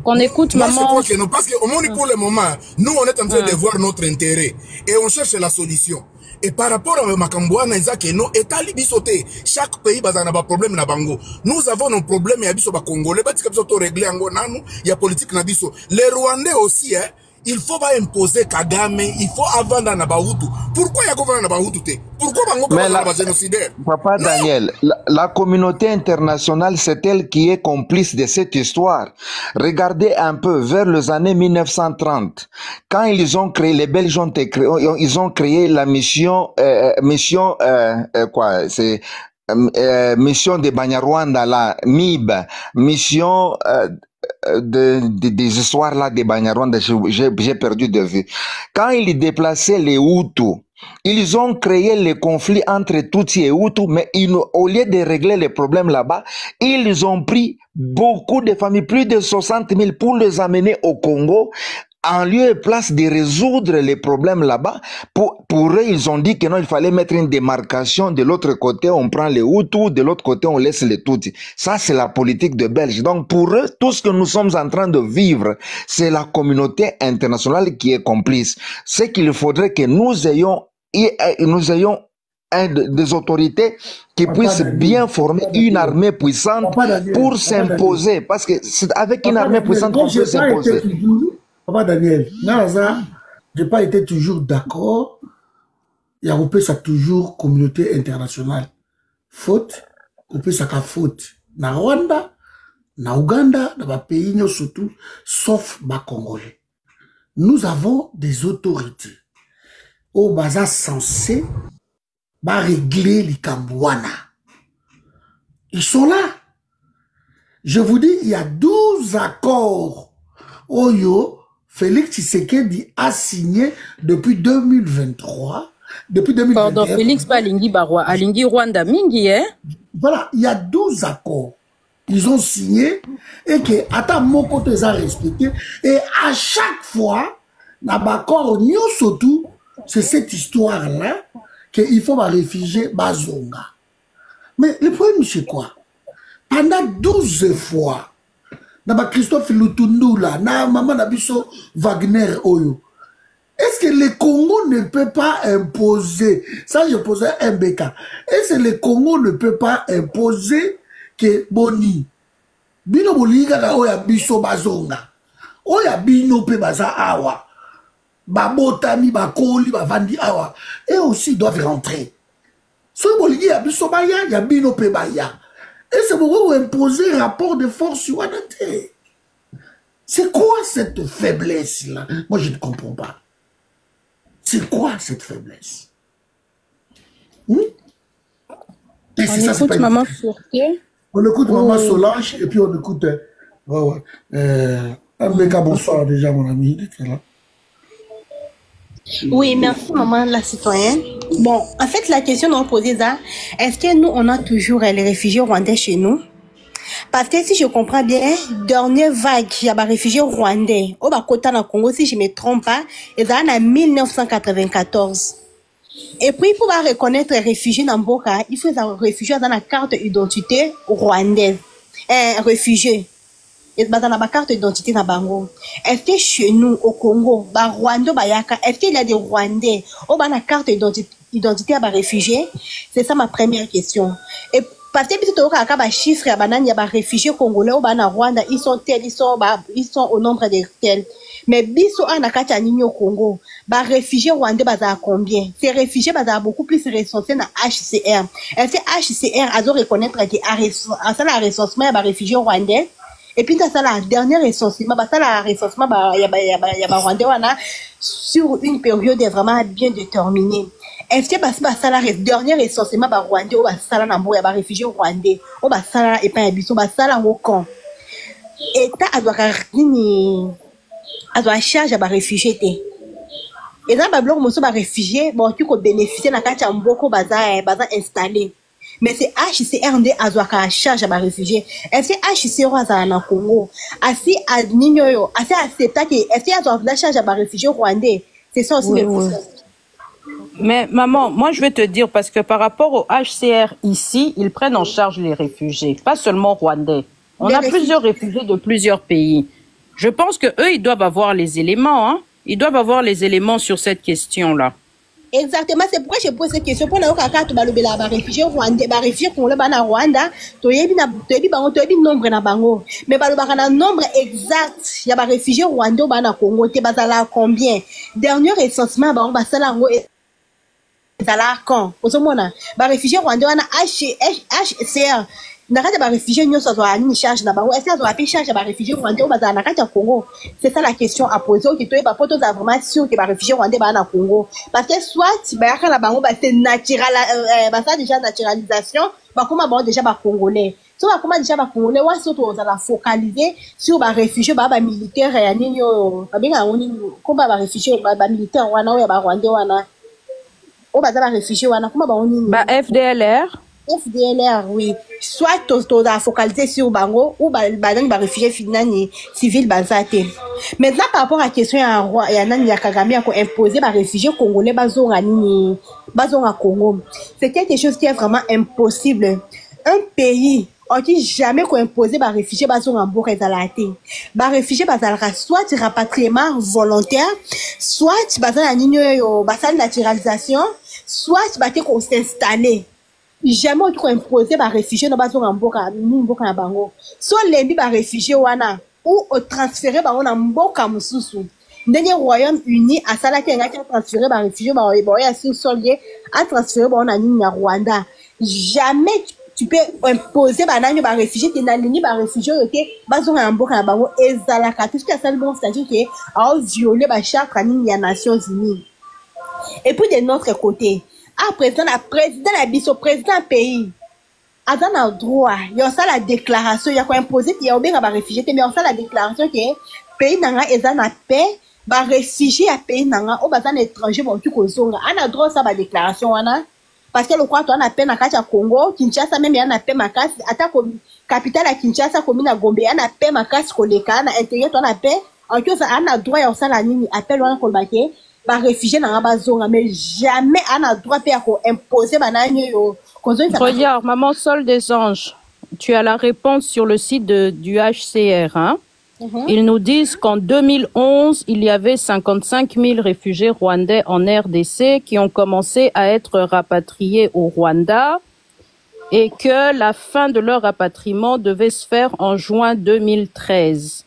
Speaker 4: on écoute
Speaker 9: moi,
Speaker 4: maman.
Speaker 9: Je crois que non, parce qu'au moins pour le moment, nous on est en train de voir notre intérêt et on cherche la solution. Et par rapport à Makambouana, non, État Libisoté, chaque pays a un problème na bango. Nous avons un problème et abiso ba Congolais, régler en il y a politique na biso. Les Rwandais aussi, hein. Il faut pas imposer Kagame, il faut avant dans Nabahutu. Pourquoi il y a qu'on va dans Nabahutu? Pourquoi Bango va dans génocidaire?
Speaker 8: Papa Daniel, la communauté internationale, c'est elle qui est complice de cette histoire. Regardez un peu vers les années 1930, quand ils ont créé, les Belges ont créé, ils ont créé la mission mission de Banyarwanda, la MIB, mission des histoires là de Banyarwanda, j'ai perdu de vue. Quand ils déplaçaient les Hutus, ils ont créé le conflit entre Tutsi et Hutus, mais au lieu de régler les problèmes là-bas, ils ont pris beaucoup de familles, plus de 60 000 pour les amener au Congo, en lieu et place de résoudre les problèmes là-bas. Pour eux, ils ont dit que non, il fallait mettre une démarcation. De l'autre côté, on prend les Hutus, de l'autre côté, on laisse les Tutsis. Ça, c'est la politique de Belge. Donc, pour eux, tout ce que nous sommes en train de vivre, c'est la communauté internationale qui est complice. C'est qu'il faudrait que nous ayons des autorités qui puissent bien former une armée puissante pour s'imposer. Parce que c'est avec une armée puissante qu'on peut s'imposer.
Speaker 1: Papa Daniel, je n'ai pas été toujours d'accord. Il y a ça toujours communauté internationale. Faute, ça faute. na Rwanda, na Ouganda, dans les pays surtout, sauf les Congolais. Nous avons des autorités au bazar censé régler les Kambouana. Ils sont là. Je vous dis, il y a 12 accords. Oyo, Félix Tshisekedi a signé depuis 2023. Depuis 2021.
Speaker 4: Pardon, Félix Balingi Barwa, Alingi Rwanda Mingi, hein? Voilà,
Speaker 1: il y a 12 accords. Ils ont signé et que, attends, mon côté, ils ont respecté. Et à chaque fois, dans l'accord, surtout, c'est cette histoire-là qu'il faut réfugier Bazonga. Mais le problème, c'est quoi? Pendant 12 fois, dans Christophe Lutundu, là, dans Maman Nabiso Wagner Oyo, est-ce que le Congo ne peut pas imposer, ça je posais un béca, est-ce que le Congo ne peut pas imposer que Boni, Bino Boliga Oya Biso Bazonga, Oya Bino Pe Baza Awa, Babotami, Bakoli, Bavandi Awa, et aussi doivent rentrer. Si Boligi ya Biso Baya, ya Bino Pe Baya. Et c'est pour vous imposer un rapport de force sur la terre. C'est quoi cette faiblesse-là? Moi, je ne comprends pas. C'est quoi cette faiblesse?
Speaker 4: On écoute Maman Fierté.
Speaker 1: On écoute Maman Solange et puis on écoute... Mbeka, bonsoir déjà, mon ami. Là.
Speaker 6: Oui, merci maman la citoyenne. Bon, en fait, la question qu'on posait là, est-ce que nous, on a toujours les réfugiés rwandais chez nous? Parce que si je comprends bien, dernière vague, il y a des réfugiés rwandais. Au Bakota, dans le Congo, si je ne me trompe pas, ils sont en 1994. Et puis, pour reconnaître les réfugiés dans Mboka, il faut des réfugiés dans la carte d'identité rwandaise. Réfugiés. Et dans la carte d'identité na bango. Est-ce que chez nous au Congo, ba Rwanda bayaka, est-ce qu'il y a des Rwandais au ba la carte d'identité à ba réfugiés? C'est ça ma première question. Et parce que plutôt ka ba chiffre ya banane ya ba réfugiés congolais au ba na Rwanda, ils sont tels, ils sont au nombre de tels. Mais biso ana kati ya nini au Congo, ba réfugiés rwandais baza combien? Ces réfugiés baza beaucoup plus recensés na HCR. Est-ce que HCR a dû reconnaître que à ça la recensement ya ba réfugiés rwandais? Et puis, ça, la dernière recensement, ça, la recensement, il y a Rwandais, sur une période vraiment bien déterminée. Est-ce que, ça, la dernière recensement, Rwandais, ça, la nambo, il y a réfugiés rwandais, ça, la, et pas, ça, la, au camp. Et ça, elle doit charge à réfugiés, et dans le bloc, monsieur, réfugié, bon, tu peux bénéficier de la carte, beaucoup, installé. Mais c'est HCRD à charge à réfugiés. Est-ce que HCR a un Congo? Asi à Nignoyo, assez accepté que est-ce qu'il y a la charge à réfugiés rwandais? C'est ça aussi le problème.
Speaker 4: Mais maman, moi je vais te dire, parce que par rapport au HCR ici, ils prennent en charge les réfugiés, pas seulement rwandais. On a plusieurs réfugiés de plusieurs pays. Je pense que eux, ils doivent avoir les éléments, hein. Ils doivent avoir les éléments sur cette question-là.
Speaker 6: Exactement, c'est pourquoi je pose cette question. Pour nous, quand tu as des réfugiés rwandais, des réfugiés congolais en Rwanda, tu as nombre na bango. Mais le nombre exact, il y a des réfugiés rwandais au Congo, tu as combien? Dernier recensement, quand? Les réfugiés rwandais ont HCR. Nakati ba réfugiés nous soit une charge na bango, est-ce que ça doit charge ba réfugiés rwandais au bazana nakati ya Congo? C'est ça la question à poser. Qui toi ba poto za vraiment sûr que ba réfugiés rwandais ba na Congo, parce que soit ba yaka na bango ba c'est naturel, ba ça déjà naturalisation, ba comment ba déjà ba congolais. So ba comment déjà ba congolais wa surtout on va focaliser sur ba réfugiés ba militaires ya nini yo ba benga ngoni ko ba réfugiés ba militaires wana o ya ba rwandais wana o ba za ba réfugiés wana comment ba ngoni
Speaker 4: ba FDLR.
Speaker 6: FDLR, oui. Soit tu as focalisé sur Bango ou les réfugiés civils basés. Maintenant, par rapport à la question, il y a un Kagame qui a imposé les réfugiés congolais basés à Congo. C'est quelque chose qui est vraiment impossible. Un pays qui jamais imposé les réfugiés basés en Bourg-et-Zalaté. Les réfugiés basés soit rapatriement volontaire, soit basés à la naturalisation, soit basés à s'installer. Jamais on peut imposer par réfugiés dans bazo mboka na bango so lembi ba réfugiés wana ou transférer ba wana mboka mususu ndenge Royaume-Uni asala ke ngaki transférer ba réfugiés ba ya sur solde a transférer ba wana ni na Rwanda. Jamais tu peux imposer banani ba réfugié te na nini ba réfugié te bazonga mboka na bango ezalaka tout ce qui est ça bon c'est-à-dire que a violer ba charte nini ya Nations Unies. Et puis de notre côté, président la biso président pays a na droit yo ça la déclaration ya ko imposer ya obenga ba réfugié te mais on ça la déclaration que pays nanga eza na paix ba réfugié ya pays nanga o bazana étranger bon tu kozonga ana droit ça ba déclaration wana. Parce que le quoi toi on a paix na kati ya Congo Kinshasa même ya na paix makasi ata ko capitale ya Kinshasa commune ya Gombe ya na paix makasi koleka na intérieur toi na paix en que ça ana droit ya osala nini appel wana kolbake ba réfugié na ba zonga mais jamais ana droit pe ya ko imposer banani yo kozonga.
Speaker 4: Regarde maman Sol des Anges, tu as la réponse sur le site du HCR hein. Ils nous disent qu'en 2011, il y avait 55 000 réfugiés rwandais en RDC qui ont commencé à être rapatriés au Rwanda et que la fin de leur rapatriement devait se faire en juin 2013.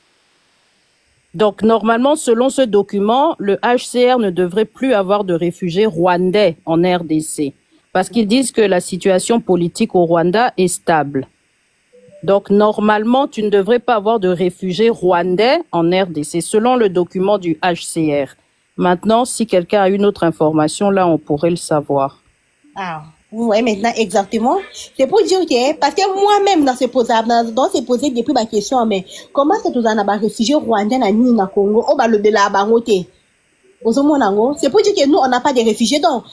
Speaker 4: Donc, normalement, selon ce document, le HCR ne devrait plus avoir de réfugiés rwandais en RDC parce qu'ils disent que la situation politique au Rwanda est stable. Donc, normalement, tu ne devrais pas avoir de réfugiés rwandais en RDC, selon le document du HCR. Maintenant, si quelqu'un a une autre information, là, on pourrait le savoir.
Speaker 6: Ah, vous voyez maintenant exactement. C'est pour dire que, parce que moi-même, dans ces posées depuis ma question, mais comment c'est que vous en avez réfugiés rwandais dans Congo, au bas le de la bangote? C'est pour dire que nous, on n'a pas de réfugiés. Donc,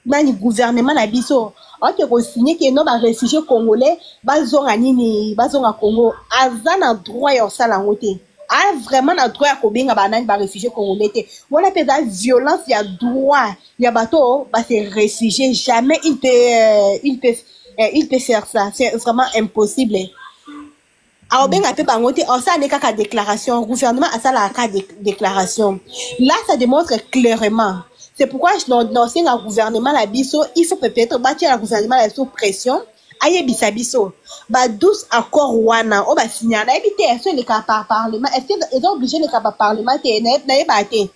Speaker 6: le gouvernement na biso ok ko signer que non ba réfugiés congolais bazonga nini bazonga Congo azana droit ya sala ngote a vraiment na droit ya ko benga banani ba réfugiés congolais te wala pesa violence ya droit ya bato ba se réfugiés jamais il peut faire ça, c'est vraiment impossible. A benga pe bangote on ça n'est qu'à déclaration gouvernement a ça la déclaration là ça démontre clairement. C'est pourquoi dans le gouvernement la biso, il faut peut-être bâtir le gouvernement la sous pression. Aye bisa biso. Ba 12 accords wana o ba signer na ebite est-ce les cas par parlement est-ce qu'ils sont obligés les cas par parlement te na ebate.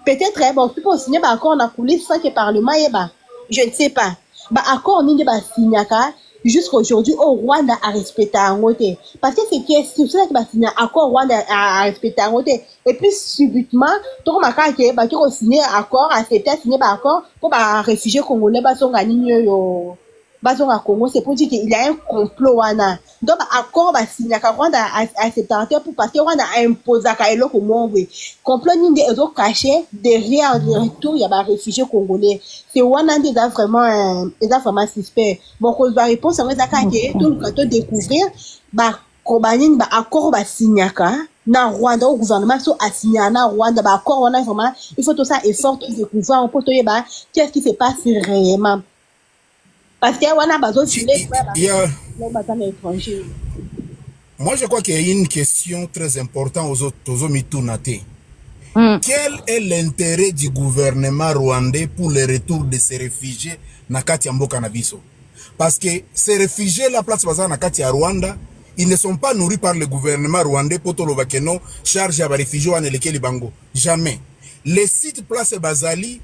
Speaker 6: Peut-être bon tu peux signer ba accord na coulisse sans que parlement yeba. Je ne sais pas. Ba accord ni ba signaka jusqu'aujourd'hui au Rwanda a respecté un côté parce que c'est que ça qui va signer accord Rwanda a respecté un côté et puis subitement tout le monde va qui signer accord accepter signer accord pour ba réfugiés congolais ba songa nini yo ba songa Congo. C'est pour dire qu'il y a un complot wana donc accord va signer Rwanda accepter pour parce que Rwanda a imposé ka eloko mongo complot nini ezo caché derrière le retour il y a ba réfugiés congolais. C'est wana des vraiment suspect. Bon cause ba réponse ça va que tout le temps découvrir ba kobanini ba accord ba signaka na Rwanda au gouvernement so a signé na Rwanda ba accord wana vraiment il faut tout ça effort de découvrir pour to yeba qu'est-ce qui se passe réellement parce que wana bazo filer étranger.
Speaker 9: Moi je crois qu'il y a une question très importante aux autres mitunate. Quel est l'intérêt du gouvernement rwandais pour le retour de ces réfugiés na kati ya mboka na biso? Parce que ces réfugiés la place baza na kati ya Rwanda, ils ne sont pas nourris par le gouvernement rwandais pour to lobakeno charge ya ba réfugiés wana lekeli bango. Jamais. Les sites place bazali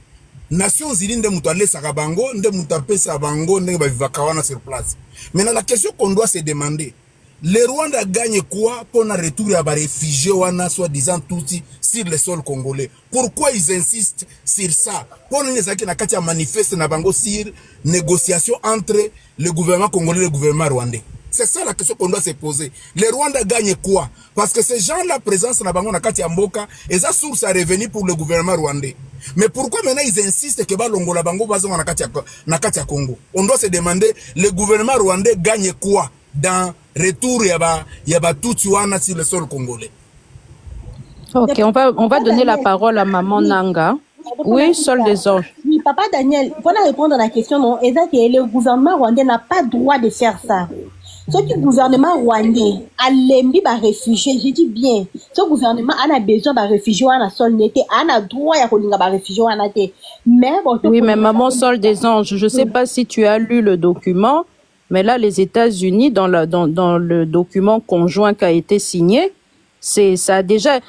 Speaker 9: Nations Unies nde mutu alesaka bango nde mutu apesa bango nde ba vivaka wana sur place. Maintenant la question qu'on doit se demander, le Rwanda gagne quoi pour un retour à les réfugiés wana soi-disant tous sur le sol congolais? Pourquoi ils insistent sur ça? Pour les gens qui manifestent na bango sur négociation entre le gouvernement congolais et le gouvernement rwandais. C'est ça la question qu'on doit se poser. Le Rwanda gagne quoi? Parce que ces gens-là présence na bango na kati ya mboka et ça source à revenir pour le gouvernement rwandais. Mais pourquoi maintenant ils insistent que ba longola bango bazonga na kati ya Congo? On doit se demander le gouvernement rwandais gagne quoi dans retour yaba tout wana sur le sol congolais.
Speaker 4: Ok, on va donner la parole à maman Nanga. Oui, Sol des Anges.
Speaker 6: Oui, papa Daniel, pour répondre à la question, non, le gouvernement rwandais n'a pas le droit de faire ça. Ce que le gouvernement rwandais a l'envie de réfugiés, je dis bien, ce gouvernement a besoin de réfugiés à la sol n'était, a droit de réfugiés à la terre. Mais bon,
Speaker 4: oui, mais maman Sol des Anges, je ne sais pas si tu as lu le document, mais là, les États-Unis, dans le document conjoint qui a été signé, ça a déjà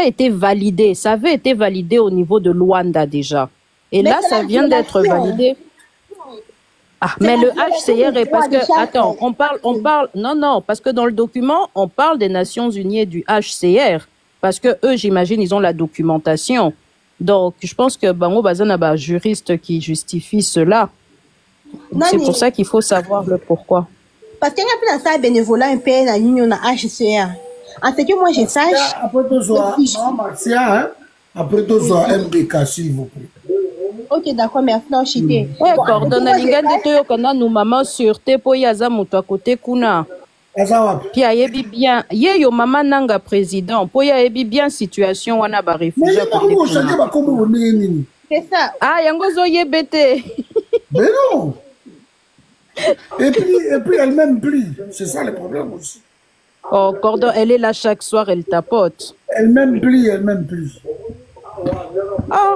Speaker 4: été validé. Ça avait été validé au niveau de Luanda déjà. Et là, ça vient d'être validé. Ah, mais le HCR est parce que, attends, non, parce que dans le document, on parle des Nations Unies et du HCR. Parce que eux, j'imagine, ils ont la documentation. Donc, je pense que Bango Bazan a un juriste qui justifie cela. C'est pour ça qu'il faut savoir le pourquoi.
Speaker 6: Parce qu'il y a plein de bénévolat un peu dans l'union HCR. En ce que moi je sache.
Speaker 1: Après tout ça, Marcia, après tout ça, MBK, s'il vous plaît.
Speaker 6: Ok, d'accord, merci. Non, chité.
Speaker 4: Ouais, coordonne l'ingénieur de Toyokana, nous maman sûreté pour yaza muto à côté kuna. Puis ayebi bien, ye yo maman nanga président, pour ayebi bien situation wana ba réfugié à côté kuna.
Speaker 6: C'est ça.
Speaker 4: Ah, yangozo yebete.
Speaker 1: Mais non. Et puis elle m'aime plus. C'est ça le problème aussi.
Speaker 4: Oh, Cordon, elle est là chaque soir, elle tapote.
Speaker 1: Elle m'aime plus, elle m'aime plus.
Speaker 4: Ah.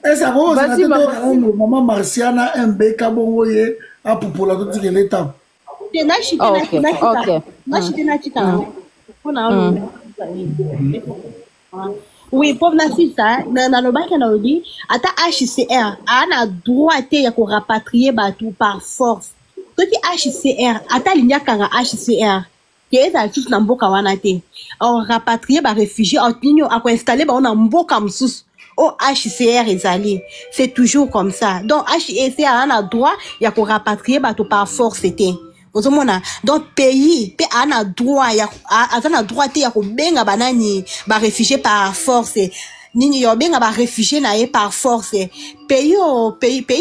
Speaker 1: Et ça va,
Speaker 4: vas-y,
Speaker 1: maman Marciana, MBK, bongoye, à pour la toute l'état.
Speaker 6: Oui, pour la fille, ça, dans le bac, on a dit, à ta HCR, on a droit à rapatrier tout par force. Tout HCR, à ta ligne à HCR, qui est à tout dans Mboka Wanate, on rapatrier les réfugiés, on installer dans Mboka Msous. Au HCR est allé. C'est toujours comme ça. Donc, HCR a droit, il y a qu'on rapatrier par force, c'était. Donc, pays, a droit, il y a droit, il y a qu'on benga banani, réfugié par force. Nini yo benga réfugié na par force. Pays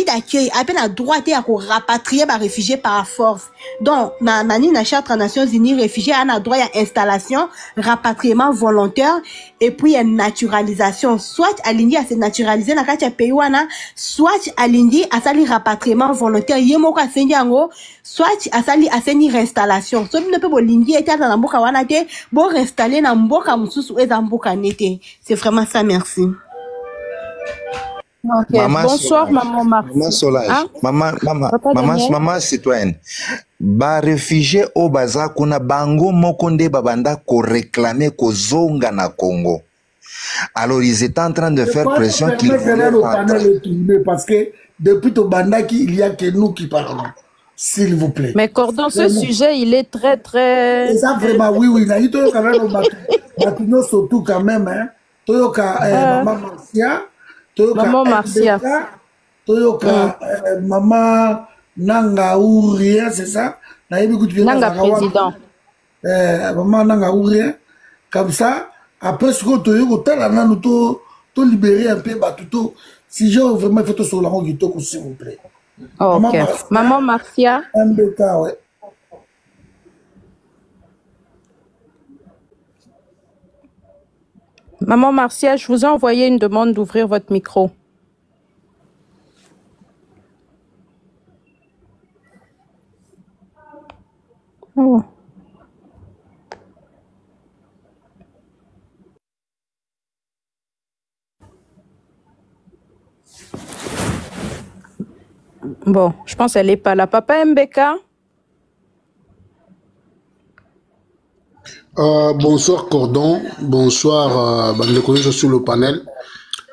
Speaker 6: d'accueil, à peine à droit, il y a qu'on rapatrier réfugié par force. Donc, na charte des Nations Unies, réfugiés, a droit à installation, rapatriement volontaire, et puis à naturalisation. Soit aligné à se naturaliser na katia pays wana, soit aligné à sali rapatriement volontaire, yemoko a senyango, soit à sali à seni réinstallation. So ne peut pas l'indi et na mboka wana te, bon reinstaller na mboka mususu et na mboka nete. C'est vraiment ça, merci.
Speaker 4: Okay. Bonsoir, maman Marc.
Speaker 8: Maman Solange. Hein? Maman citoyenne. Ba réfugié au baza kuna bango mokonde babanda ko réclamer ko zonga na Congo. Alors ils étaient en train de faire pression qu'ils voulaient
Speaker 1: parce que depuis Tobandaki, il y a que nous qui parlons. S'il vous plaît.
Speaker 4: Mais Cordon, ce sujet, il est très, très...
Speaker 1: C'est ça, vraiment, oui. Il y a quand même surtout quand même, hein. Toyoka, maman Marcia.
Speaker 4: Maman Marcia.
Speaker 1: Toyoka, maman Nanga Ouria, c'est ça?
Speaker 4: Nanga président.
Speaker 1: Maman Nanga Ouria. Comme ça, après ce que Toyoka, nous libérer un peu, si j'ai vraiment fait sur la route, s'il vous plaît.
Speaker 4: Ok. Maman Marcia.
Speaker 1: MBK, ouais.
Speaker 4: Maman Marcia, je vous ai envoyé une demande d'ouvrir votre micro. Oh. Bon, je pense qu'elle n'est pas là. Papa MBK?
Speaker 9: Bonsoir Cordon, bonsoir Bandeko sur le panel.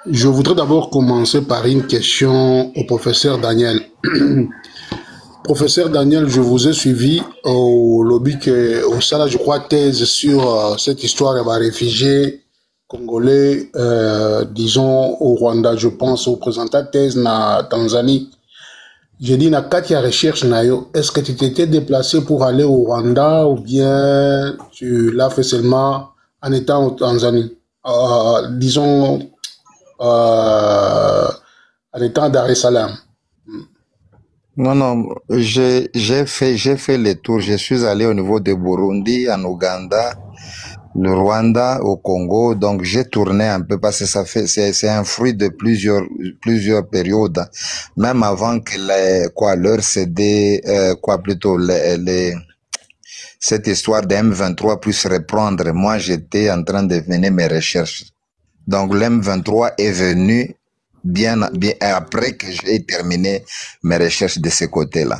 Speaker 9: Je voudrais d'abord commencer par une question au professeur Daniel. Professeur Daniel, je vous ai suivi au lobby au Sala, je crois, thèse sur cette histoire des réfugiés congolais, disons au Rwanda, je pense, au présentant thèse na Tanzanie. J'ai dit, Katia recherche nayo, est-ce que tu t'étais déplacé pour aller au Rwanda ou bien tu l'as fait seulement en étant en Tanzanie, disons, en étant à Dar es Salaam?
Speaker 8: Non, j'ai fait les tours. Je suis allé au niveau de Burundi, en Ouganda, le Rwanda, au Congo. Donc, j'ai tourné un peu parce que c'est un fruit de plusieurs périodes. Même avant que leur CD, cette histoire de M23 puisse reprendre. Moi, j'étais en train de mener mes recherches. Donc, l'M23 est venu bien après que j'ai terminé mes recherches de ce côté-là.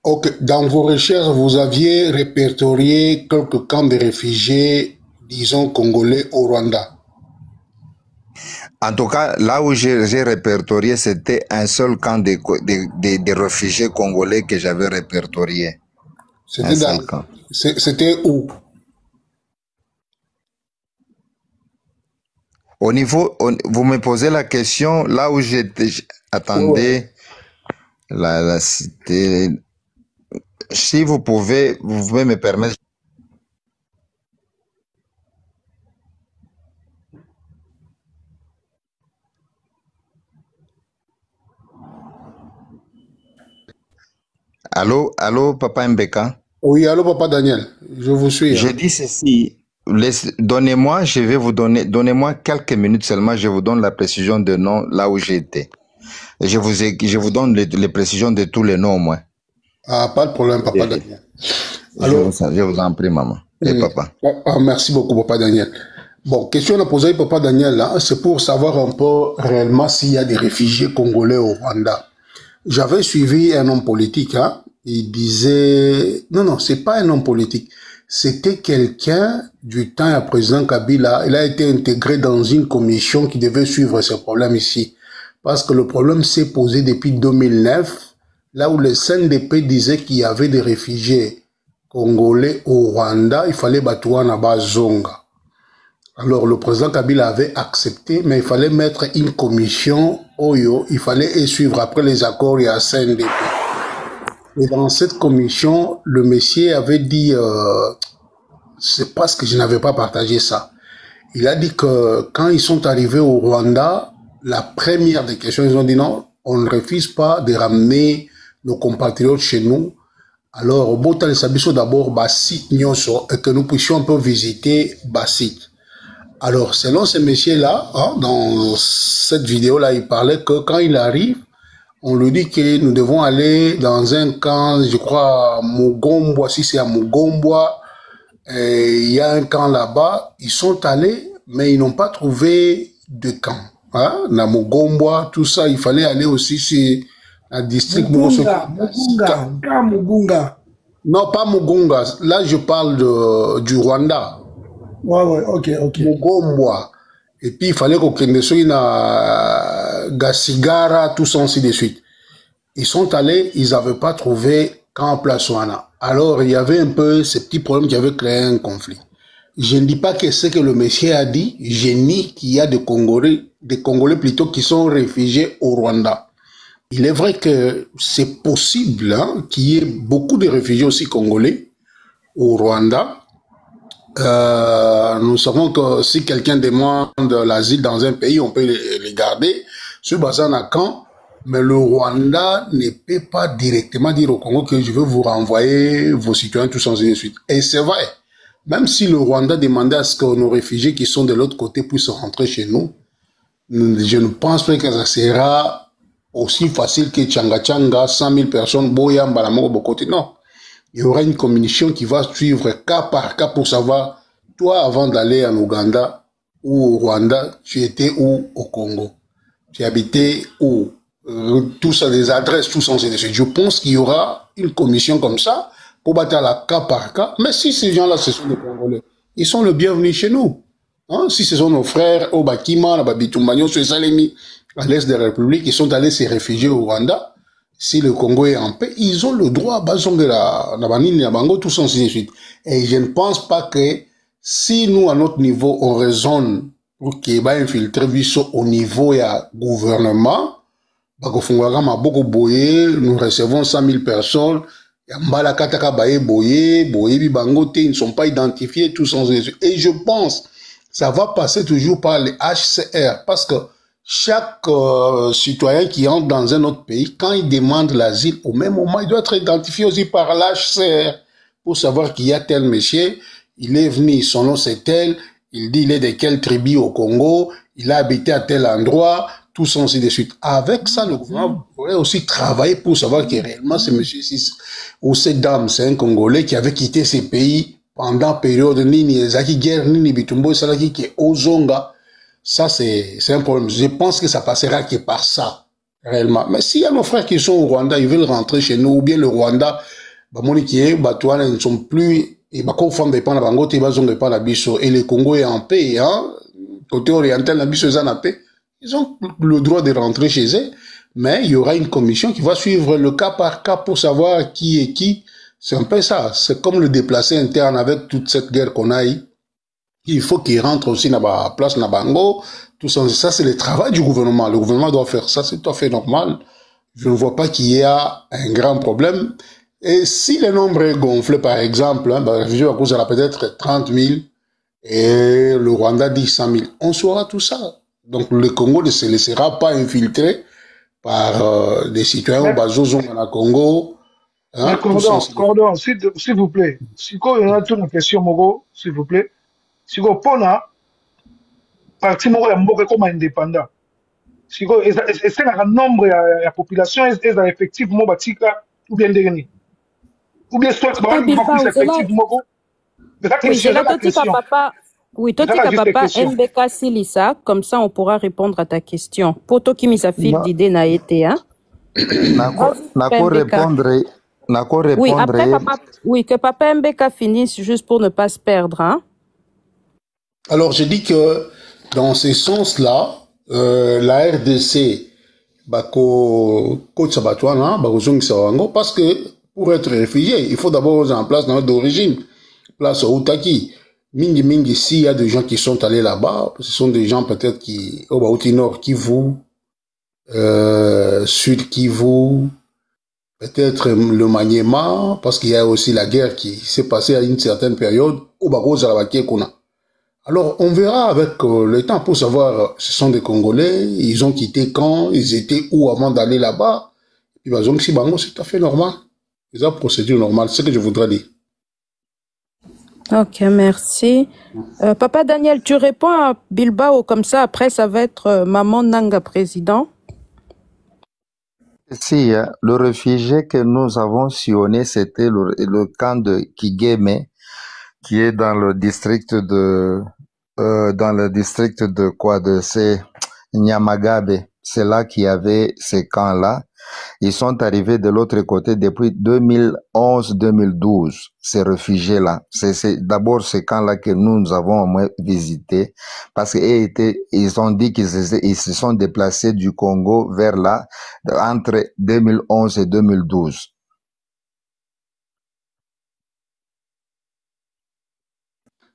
Speaker 9: Ok, dans vos recherches, vous aviez répertorié quelques camps de réfugiés, disons, congolais au Rwanda.
Speaker 8: En tout cas, là où j'ai répertorié, c'était un seul camp de réfugiés congolais que j'avais répertorié.
Speaker 9: C'était où?
Speaker 8: Au niveau, vous me posez la question, là où j'étais, attendez, la cité, si vous pouvez me permettre. Allô, Papa Mbeka?
Speaker 9: Oui, allô, Papa Daniel, je vous suis.
Speaker 8: Je dis ceci, donnez-moi quelques minutes seulement, je vous donne la précision de nom là où j'étais. Je vous donne les précisions de tous les noms au moins.
Speaker 9: Ah, pas de problème, Papa Daniel. Alors,
Speaker 8: je vous en prie, maman et papa.
Speaker 9: Merci beaucoup, Papa Daniel. Bon, question à poser, Papa Daniel, c'est pour savoir un peu réellement s'il y a des réfugiés congolais au Rwanda. J'avais suivi un homme politique, il disait... Non, c'est pas un homme politique. C'était quelqu'un du temps à président Kabila. Il a été intégré dans une commission qui devait suivre ce problème ici. Parce que le problème s'est posé depuis 2009, là où le CNDP disait qu'il y avait des réfugiés congolais au Rwanda, il fallait Batouana Bazonga. Alors le président Kabila avait accepté, mais il fallait mettre une commission Oyo, il fallait suivre après les accords et à CNDP. Et dans cette commission, le monsieur avait dit, c'est parce que je n'avais pas partagé ça. Il a dit que quand ils sont arrivés au Rwanda, la première des questions, ils ont dit non, on ne refuse pas de ramener nos compatriotes chez nous. Alors, au bout de Sabiso d'abord, Bassit Nyonso, et que nous puissions un peu visiter Bassit. Alors, selon ce monsieur-là, dans cette vidéo-là, il parlait que quand il arrive, on lui dit que nous devons aller dans un camp, je crois, à Mugombwa, si c'est à Mugombwa, il y a un camp là-bas. Ils sont allés, mais ils n'ont pas trouvé de camp. Na Mugombwa, tout ça, il fallait aller aussi sur la district
Speaker 1: Mugunga.
Speaker 9: Non, pas Mugunga. Là, je parle du Rwanda.
Speaker 1: Ouais, ok.
Speaker 9: Mugombwa. Et puis, il fallait qu'on prenne sur une Gasigara, tout ça, ainsi de suite. Ils sont allés, ils n'avaient pas trouvé camp Plaçouana. Alors, il y avait un peu ce petit problème qui avait créé un conflit. Je ne dis pas que c'est que le monsieur a dit, je nie qu'il y a des Congolais plutôt qui sont réfugiés au Rwanda. Il est vrai que c'est possible qu'il y ait beaucoup de réfugiés aussi congolais au Rwanda. Nous savons que si quelqu'un demande l'asile dans un pays, on peut les garder sur bassin à camp, mais le Rwanda ne peut pas directement dire au Congo que je veux vous renvoyer vos citoyens tous ainsi de suite. Et c'est vrai, même si le Rwanda demandait à ce que nos réfugiés qui sont de l'autre côté puissent rentrer chez nous, je ne pense pas que ça sera aussi facile que Tchanga, 100 000 personnes, Boya, Mbalamoko, Bokote. Non. Il y aura une commission qui va suivre cas par cas pour savoir, toi, avant d'aller en Ouganda ou au Rwanda, tu étais où au Congo? Tu habitais où? Tout ça, des adresses, tout ça, je pense qu'il y aura une commission comme ça pour battre la cas par cas. Mais si ces gens-là, ce sont des Congolais, ils sont le bienvenu chez nous. Si ce sont nos frères au Bakima, à Babitumbanyo, sur Salemi, à l'est de la République, ils sont allés se réfugier au Rwanda. Si le Congo est en paix, ils ont le droit à base de la Banine, la Bango, tout ça, ainsi de suite. Et je ne pense pas que si nous, à notre niveau, on raisonne pour qu'il va infiltrer au niveau et à gouvernement, nous recevons 100 000 personnes, ils ne sont pas identifiés, tout ça, ainsi de suite. Et je pense, ça va passer toujours par les HCR, parce que chaque citoyen qui entre dans un autre pays, quand il demande l'asile, au même moment, il doit être identifié aussi par l'HCR pour savoir qu'il y a tel monsieur, il est venu, son nom c'est tel, il dit il est de quelle tribu au Congo, il a habité à tel endroit, tout ça ainsi de suite. Avec ça, le gouvernement pourrait aussi travailler pour savoir que réellement ce monsieur ou cette dame, c'est un Congolais qui avait quitté ses pays pendant période Nini, Zaki guerre, Nini Bitumbo, Salaki qui est Ozonga. Ça, c'est un problème. Je pense que ça passera que par ça, réellement. Mais s'il y a nos frères qui sont au Rwanda, ils veulent rentrer chez nous, ou bien le Rwanda, ils ne sont plus, et le Congo est en paix, côté oriental, la biso est en paix, Ils ont le droit de rentrer chez eux, mais il y aura une commission qui va suivre le cas par cas pour savoir qui est qui. C'est un peu ça. C'est comme le déplacé interne avec toute cette guerre qu'on a eu. Il faut qu'il rentre aussi dans la place Nabango. Tout ça, c'est le travail du gouvernement. Le gouvernement doit faire ça, c'est tout à fait normal. Je ne vois pas qu'il y a un grand problème. Et si le nombre est gonflé, par exemple, hein, réfugiés à cause, peut-être 30 000 et le Rwanda dit 100 000. On saura tout ça. Donc le Congo ne se laissera pas infiltrer par des citoyens au Congo.
Speaker 3: Hein, Cordon, s'il vous plaît. Si il y a une question, Mogo, s'il vous plaît. Si vous avez parti comme indépendant, si vous avez un nombre de la population, est effectivement ou bien dernier. Ou bien soit effectivement.
Speaker 4: Oui, c'est la question. Papa. Oui, toi, papa, MBK Silissa, comme ça on pourra répondre à ta question. Pour toi qui mis sa fille d'idée n'a été, hein? Oui, après, papa, oui, que papa MBK finisse juste pour ne pas se perdre, hein?
Speaker 9: Alors, je dis que dans ce sens-là, la RDC, parce que pour être réfugié, il faut d'abord en place dans notre origine, place Outaki. Mingi, s'il y a des gens qui sont allés là-bas, ce sont des gens peut-être qui, au Baouti Nord Kivu, Sud Kivu, peut-être le Maniema, parce qu'il y a aussi la guerre qui s'est passée à une certaine période, au Bago Zalabaki Kuna. Alors, on verra avec le temps pour savoir, ce sont des Congolais, ils ont quitté quand, ils étaient où avant d'aller là-bas. Et puis, donc, si Bango, c'est tout à fait normal. C'est une procédure normale, c'est ce que je voudrais dire.
Speaker 4: Ok, merci. Papa Daniel, tu réponds à Bilbao comme ça, après ça va être Maman Nanga président.
Speaker 8: Si, le réfugié que nous avons sillonné, c'était le camp de Kigeme, qui est dans le district de c'est Nyamagabe. C'est là qu'il y avait ces camps-là. Ils sont arrivés de l'autre côté depuis 2011-2012, ces réfugiés-là. C'est d'abord ces camps-là que nous avons au moins visités, parce ils ont dit qu'ils se sont déplacés du Congo vers là, entre 2011 et 2012.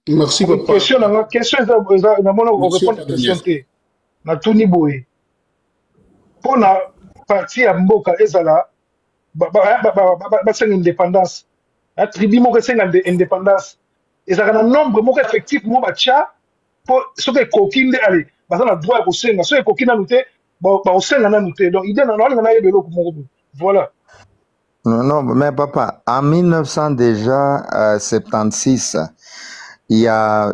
Speaker 9: Merci beaucoup.
Speaker 3: Question, on répond à la question. Na Tony Boé. Pour la partie à Mboka Ezala, c'est une indépendance. La tribu Mboka c'est une indépendance. Et ça a un nombre Mboka effectivement bacha pour ce que coquine de aller. Parce qu'on a droit au sein, ce que coquine a noté, au sein on a noté. Donc idée on a voilà.
Speaker 8: Non, mais papa, en 1976, il y a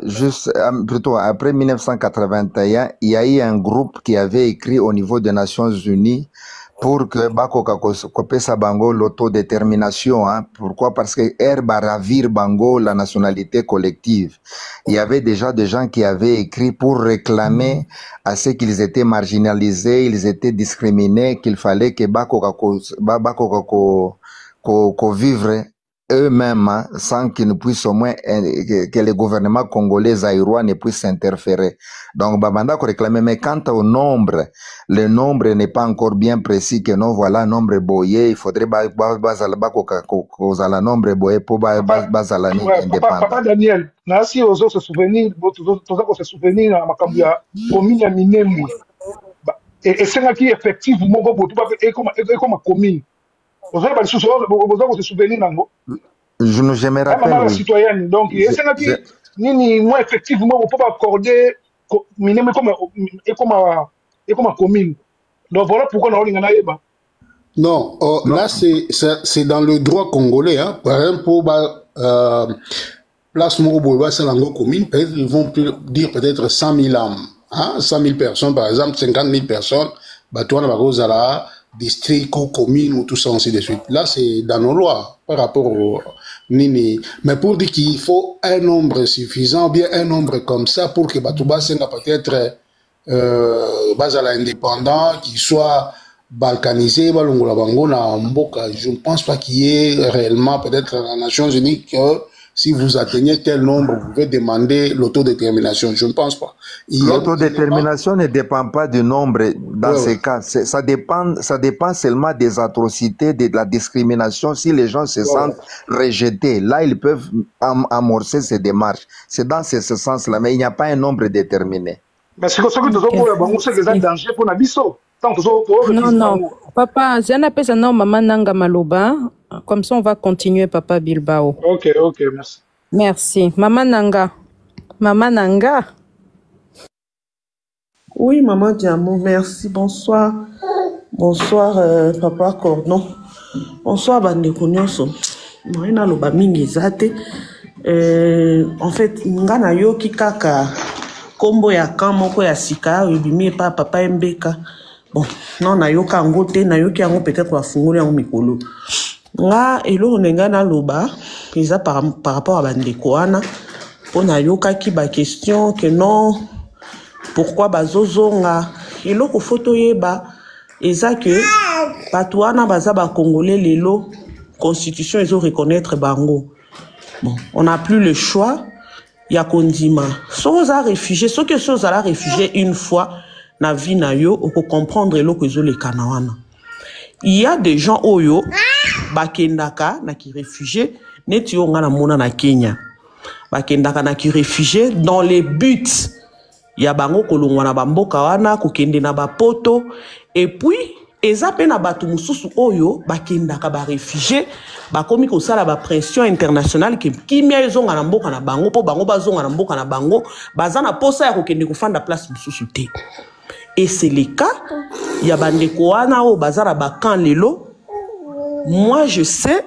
Speaker 8: plutôt après 1981, il y a eu un groupe qui avait écrit au niveau des Nations Unies pour que Bako Kopesa Bango l'autodétermination. Hein. Pourquoi? Parce que Ravir Bango, la nationalité collective. Il y avait déjà des gens qui avaient écrit pour réclamer à ce qu'ils étaient marginalisés, ils étaient discriminés, qu'il fallait que Bako vivre eux-mêmes, hein, sans qu'ils ne puissent au moins, que les gouvernements congolais zaïrois ne puissent s'interférer. Donc, Babanda ko réclamer, mais quant au nombre, le nombre n'est pas encore bien précis que non, voilà, nombre boyé, il faudrait la nombre boyé pour bazala indépendant.
Speaker 3: Papa Daniel, si on se souvenir, se souvenir à Makambia, commune à Minembo. Et c'est qui effectivement, et comme commune. Je me
Speaker 8: rappelle.
Speaker 3: Oui. Citoyenne. Donc, moi, effectivement, on peut pas accorder comme commune. Donc, voilà pourquoi on a eu.
Speaker 9: Non, là, c'est dans le droit congolais. Hein. Par exemple, pour place Moroboba, c'est la commune, ils vont dire peut-être 100 000 âmes. Hein? 100 000 personnes, par exemple, 50 000 personnes. Batouana, district ou commune ou tout ça ainsi de suite. Là, c'est dans nos lois par rapport au Nini. Mais pour dire qu'il faut un nombre suffisant, bien un nombre comme ça pour que Batouba soit peut-être indépendant, qu'il soit balkanisé, je ne pense pas qu'il y ait réellement peut-être dans les Nations Unies que si vous atteignez tel nombre, vous pouvez demander l'autodétermination. Je ne pense pas.
Speaker 8: L'autodétermination ne dépend pas du nombre dans ces cas. Ça dépend seulement des atrocités, de la discrimination. Si les gens se sentent rejetés, là, ils peuvent amorcer ces démarches. C'est dans ce sens-là, mais il n'y a pas un nombre déterminé.
Speaker 3: Mais c'est comme ça que nous avons un danger pour Nabiso.
Speaker 4: Non, papa, j'ai un maman Nanga Maloba. Comme ça, on va continuer, papa Bilbao.
Speaker 3: Ok, merci.
Speaker 4: Merci. Maman Nanga. Maman Nanga.
Speaker 10: Oui, maman Diamo, merci. Bonsoir. Bonsoir, papa Cordon. Bonsoir, Bandeko Nyonso. Marina Loba Mingi Zate. En fait, Ngana Yoki Kaka. Kombo ya Kamoko ya Sika, Ubimi pa papa Mbeka. Bon, non, na yoka ngote, na yoki yango peut-être wa fungoli yango mikolo. Nga, elo nenga na loba, pisa par rapport à bandeko wana, po na yoka ki ba question que non, pourquoi bazozo nga, elo ko photo yeba, eza que, batouana baza ba congolais lelo, constitution ezo reconnaître bango. Bon, on n'a plus le choix, ya kondima. So za réfugié, so que so za la réfugié une fois, na vie na yo, oko comprendre lo que zo le kanawana. Il y a des gens oyo, bakendaka, na ki réfugié, neti yo nga na mona na Kenya. Bakendaka na ki réfugié, dans les buts, ya bango kolongwa na bamboka wana, kokende na bapoto, et puis, eza pe na batu mususu oyo, bakendaka ba réfugié, bakomi kosala ba pression internationale, ki mia ezonga na mboka na bango, po bango bazonga na mboka na bango, bazana posa ya kokende kofanda place mususu te. Et c'est le cas, il y a bandeko wana o bazara bakan lelo. Moi je sais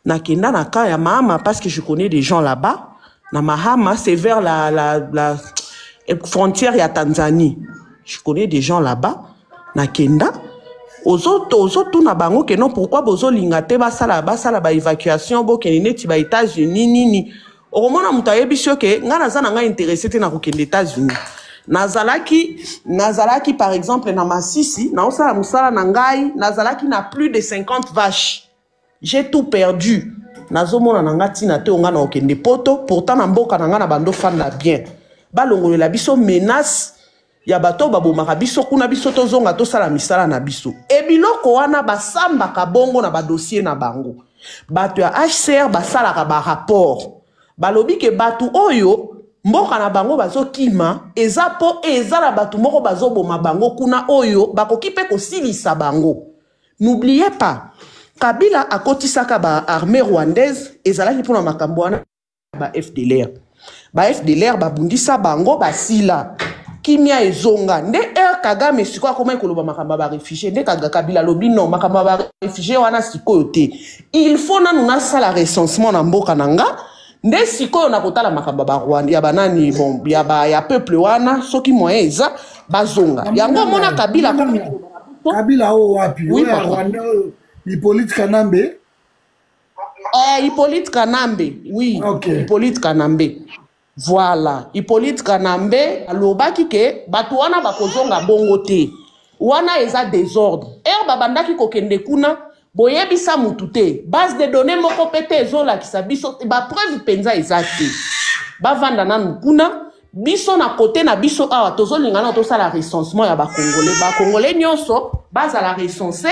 Speaker 10: na kenda na ka ya Mahama parce que je connais des gens là-bas. Na Mahama, c'est vers la frontière ya Tanzanie. Je connais des gens là-bas. Na kenda ozo na bango que non pourquoi bozo lingate basala ba évacuation bo kenene ti ba États-Unis nini. Au moment na mutayebi sio ke ngana za na nga intéressé te na ko kende États-Unis. Nazalaki par exemple na Masisi, na osala musala na ngai, nazalaki na plus de 50 vaches. J'ai tout perdu. Nazomona na ngati na te onga na okende poto, pourtant na mboka na nga na bando fanda bien. Balongolo la biso menace ya bato babomaka biso kuna biso tozonga tosala misala na biso. E biloko wana basamba ka bongo na ba dossier na bango. Bato ya HCR basala ka ba rapport. Balobi ke batu oyo mboka na bango bazo kima eza po eza la batu moko bazo boma bango kuna oyo bakoki pe kosilisa bango. N'oubliez pas, Kabila a kotisaka ba armée rwandaise ezalaki pona makambo wana ba FDLR. Ba FDLR babundisa bango basila. Kimia ezonga nde Kagame siko akoma koloba makamba ba réfugié nde Kabila lobi non makamba ba réfugié wana siko yote. Il faut na nuna sala recensement na mboka nanga. Nde sikoyo na kotala makamba ba Rwanda ya banani bon ya peuple wana soki moyen eza bazonga yango mona Kabila
Speaker 1: o wapi oui Rwanda Hippolyte Kanambe
Speaker 10: Hippolyte Kanambe oui
Speaker 1: okay.
Speaker 10: Hippolyte Kanambe voilà Hippolyte Kanambe alobaki ke batu wana bakozonga bongo te wana eza désordre babandaki kokende kuna boyebisa mutu te base de données moko pete ezola kisa biso ba preuve penza ezate bavanda nanu kuna biso na côté na biso awa tozolingana tosala recensement ya bakongolais nyonso bazala recensé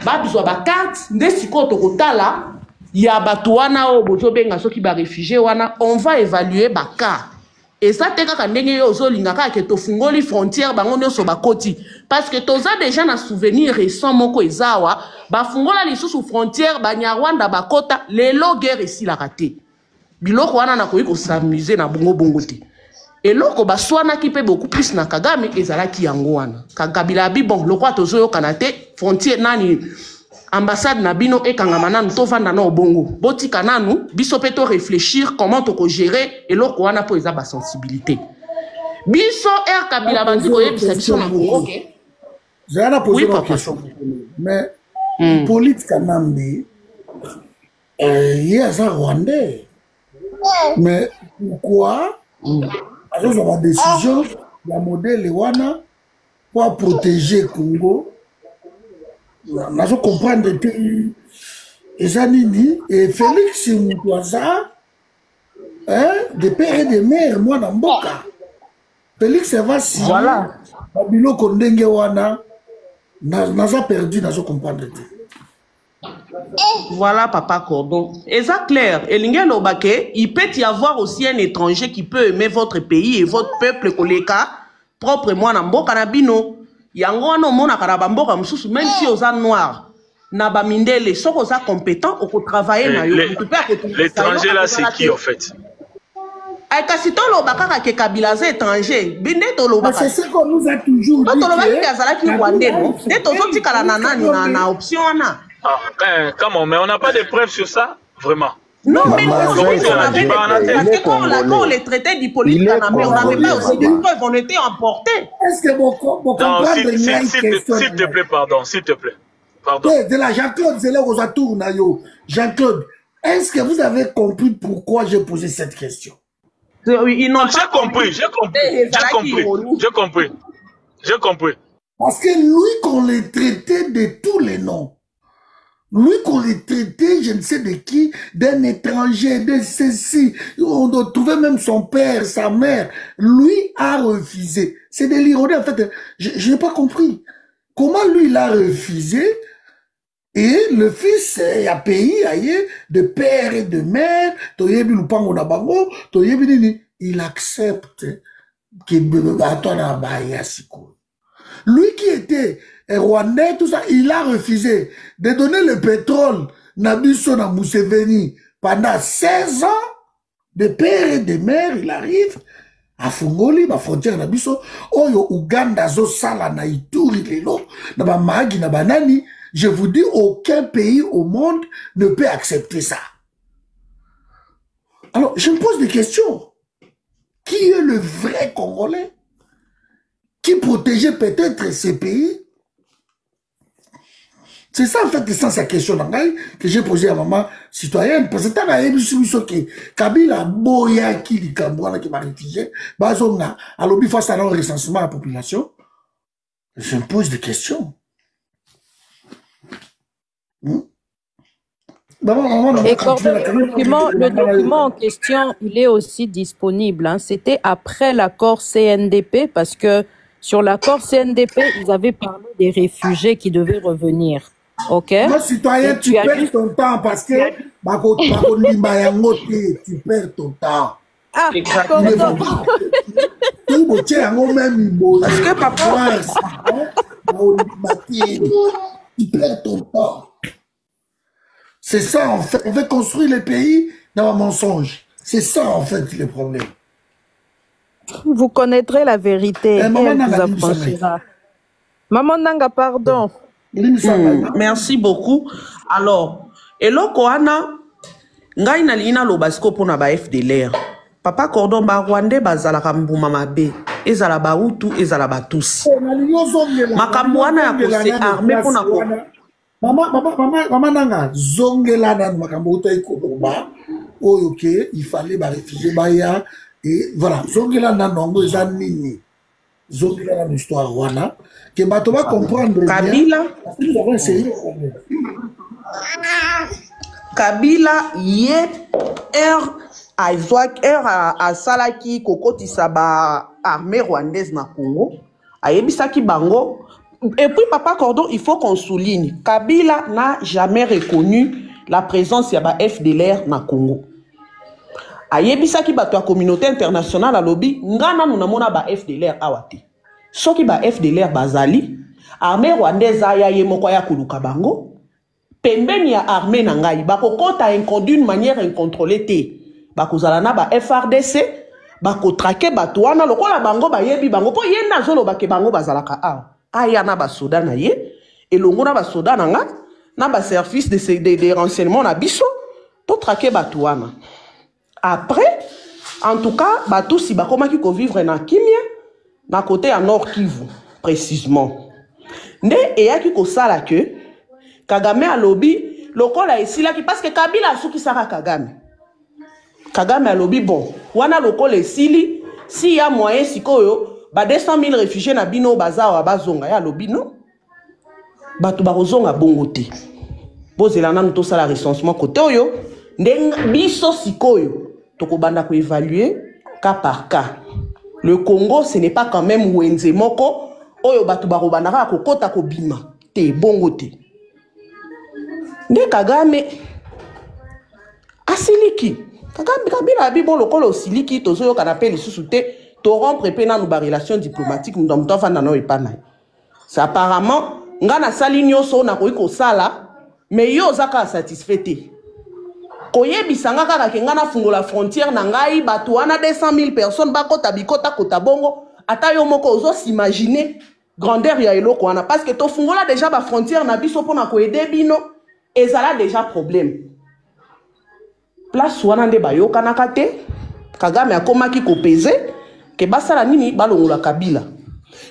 Speaker 10: babizwa ba carte nde sikoyo tokotala ya batu wana o bozobenga soki ba réfugié wana on va évaluer ba cas. Et ça te kaka ndenge yo ozolinga kaka ke tofungoli frontière bango nyonso bakoti parce que toza déjà na souvenir récent moko ezawa bafungola lisusu frontière banyarwanda bakota lelo guerre esilaka te biloko wana nakoki kosamuser na bongo te eloko baswanaki mpe beaucoup plus na Kagame ezalaki yango wana Kabila abi bon lokwa tozoyokana te frontière nani ambassade na bino ekangama nanu tovanda na obongo botika nanu biso pe to réfléchir comment to gérer eloko wana po eza ba sensibilité biso Kabila bandi koyebisa biso na Congo ke
Speaker 1: j'ai la posé la question mais Hippolyte Kanambe il est un Rwandais mais pourquoi alors ça va décision la modèle wana pour protéger Congo. Je comprends que Ezanini et Félix Moutouaza hein, de père et de mère, moi, dans Mboka. Félix va si.
Speaker 10: Voilà.
Speaker 1: Babilo Kondenge Wana, n'a perdu, n'a pas comprendre.
Speaker 10: Voilà, Papa Cordon. Et ça, clair. Et il peut y avoir aussi un étranger qui peut aimer votre pays et votre peuple, koleka, propre moi, na mboka na bino. Yango no mona karabamboka msusu, même si aux noirs. Naba mindele, so aux compétents, on peut travailler na yo.
Speaker 11: L'étranger là, c'est qui en fait?
Speaker 10: Si tu as un Kabila étranger,
Speaker 1: c'est ce qu'on nous a toujours dit.
Speaker 11: Comment? Mais on n'a pas de preuves sur ça, vraiment.
Speaker 10: Non, mais quand les traités du politique, on n'avait pas aussi de preuves, on était emportés.
Speaker 1: Est-ce que vous comprenez?
Speaker 11: S'il te plaît, pardon, s'il te plaît. Pardon.
Speaker 1: De la Jean-Claude, c'est là où on tourne. Jean-Claude, est-ce que vous avez compris pourquoi j'ai posé cette question?
Speaker 11: J'ai compris. Parce
Speaker 1: que lui, qu'on les traitait de tous les noms. Lui, qu'on les traitait, je ne sais de qui, d'un étranger, de ceci. On doit trouver même son père, sa mère. Lui a refusé. C'est de l'ironie, en fait. Je n'ai pas compris. Comment lui, il a refusé? Et le fils a payé de père et de mère, il accepte que lui qui était rwandais, tout ça, il a refusé de donner le pétrole Nabiso na Museveni pendant 16 ans, de père et de mère, il arrive à Fungoli, ma frontière Nabiso, Oyo Uganda zo sala na Ituri lelo, na ba magi na banani. Je vous dis, aucun pays au monde ne peut accepter ça. Alors, je me pose des questions. Qui est le vrai Congolais? Qui protégeait peut-être ces pays? C'est ça, en fait, c'est ça, sa question que j'ai posée à maman citoyenne. Parce que quand Kabila Boya qui dit Kambouana qui m'a réfugié, Bazonga, à l'objet face à un recensement à la population, je me pose des questions.
Speaker 4: Et le document en question, il est aussi disponible. Hein. C'était après l'accord CNDP, parce que sur l'accord CNDP, ils avaient parlé des réfugiés qui devaient revenir. Ok?
Speaker 1: Moi, citoyen, tu perds ton temps parce que tu perds ton temps.
Speaker 4: Ah,
Speaker 10: exactement.
Speaker 1: Parce que papa, tu perds ton temps. C'est ça, en fait. On veut construire le pays dans un mensonge. C'est ça, en fait, le problème.
Speaker 4: Vous connaîtrez la vérité. Et
Speaker 1: Maman
Speaker 4: elle vous affranchira. Maman Nanga, pardon.
Speaker 10: Merci beaucoup. Alors, eloko ana ngai na lina lo basiko pona ba FDLR. Papa Cordon ba Rwandais bazala kambuma mabe. Ezala ba Hutu, ezala ba Tutsi. Makambo wana ya kose armée pona ko.
Speaker 1: Maman Nanga, zongela na makambo utai koba. Ok, il fallait ba réfugier baya et voilà, zongela na nongo eza nini. Zongela na histoire wana que bato va comprendre
Speaker 10: Kabila Kabila ye a salaki kokoti saba armée rwandaise na Congo ayebisaki bango. Et puis Papa Cordon, il faut qu'on souligne, Kabila n'a jamais reconnu la présence de la FDLR na Congo. Ayebisaki bato la communauté internationale à lobby, ngana nous namona ba FDLR awate. Soki ba FDLR bazali, armée rwandaise aya yemoko ya kuluka bango, pembeni ya armée na ngai, bako kota d'une manière incontrôlée te. Bako zalana ba FRDC, bako traquer bato wana lokola bango ba yebi bango po yenda zolo bake bango bazalaka awa. Aya na ba soda na ye, elongo na ba soda na nga, na ba service de renseignement na biso, to traquer bato wana. Après, en tout cas, bato si bakoma ki ko vivre na kimia, na côté à Nord Kivu, précisément. Nde eyaki ko sala que Kagame a lobby lokola esila ki parce que Kabila souki saka Kagame. Kagame a lobby bon, wana lokola esili si ya moyen sikoyo ba 200 000 réfugiés na bino bazawa bazonga ya lobby non. Bato bazonga bongo te. Bozela nanu to sala recensement côté oyo nde biso sikoyo tokobanda ko évaluer cas par cas. Le Congo, ce n'est pas quand même Wenze Moko, oyo batu barobandaka kokota ko bima, te bongo te. Nde Kagame asiliki. Kagame kabila abibon lokolo osiliki tozoyo kanape lisusu te, to rompre pe na ba relation diplomatique ndomto fanda no epana. Ça apparemment ngana sali nyoso na koiko sala, mais yo zaka satisfait te. Koyebisanga kaka ke ngana fungola frontière na ngai batu wana 200 000 personnes bakota bikota kota bongo ata yo moko ozo s'imaginer grandeur ya eloko wana parce que to fungola déjà ba frontière na biso pona ko aider bino ezala déjà problème place wana nde bayoka na kate Kagame akomaki ko peser ke basala nini balongola Kabila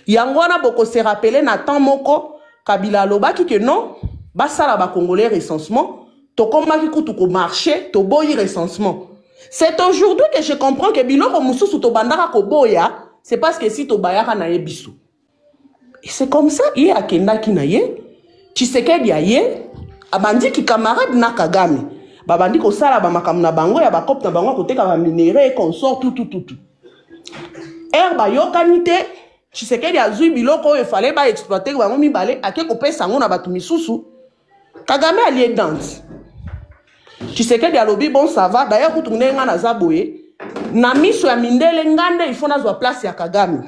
Speaker 10: yango wana boko se rappeler na temps moko Kabila lobaki que non basala ba congolais recensement. To marché, to boyi recensement. C'est aujourd'hui que je comprends que biloko mususu to bandaka ko boya, c'est parce que si to bayaka na yebisu. Et c'est comme ça, il y a kenda ki na ye, Tshisekedi a ye, abandi ki camarade na Kagame. Babandi ko sala ba makam na bango ya ba kop na bango koteka ba minéraux consort tout. Ba yokanite, Tshisekedi a zui biloko il fallait ba exploiter bango mibale ake ko pesa ngo na batu misusu. Kagame a lié dante. Tu sais que dialobi bon ça va d'ailleurs pour tourner nga na zaboye na miso ya mindele ngande il faut na zo place ya Kagame.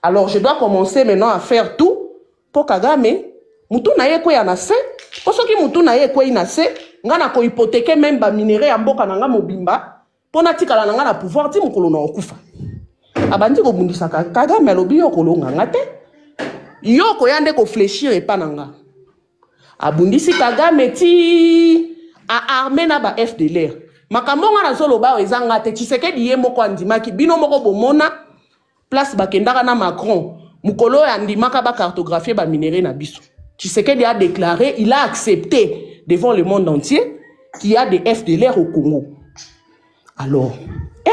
Speaker 10: Alors je dois commencer maintenant à faire tout pour Kagame mutu na ye ko ya na se pour soki mutu na ye ko ina se nga na ko hypothéquer même ba minéraux ya mboka na nga mobimba pour na tikala na nga na pouvoir ti mukolo na okufa abandi ko bundisa Kagame alobi yo kolonga ngate yo ko yande ko fléchir et pas nanga abundisi Kagame ti a armé na ba FDLR. Makambo nga zolo ba ezanga te Tshisekedi ye moko andimaki bino moko bomona place bakendaka na Macron mukolo ya ndimaka ba cartographier ba minéraux na biso. Tshisekedi a déclaré, il a accepté devant le monde entier qu'il y a des FDLR au Congo. Alors,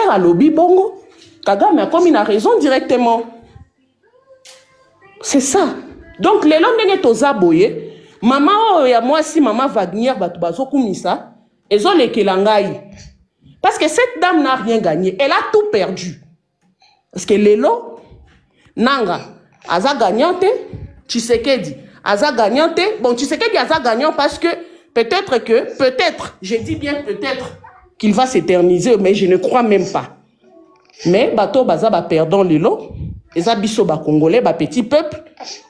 Speaker 10: a lobby bongo Kagame a comme une raison directement. C'est ça. Donc les longs ndenge toza boye maman ya moi si maman Wagner batu bazo kumisa ezo lekela ngai parce que cette dame n'a rien gagné, elle a tout perdu parce que lelo nanga aza gagnante Tshisekedi aza gagnante bon Tshisekedi aza gagnant parce que peut-être je dis bien peut-être qu'il va s'éterniser mais je ne crois même pas mais bato baza ba perdant lelo eza biso ba congolais ba petit peuple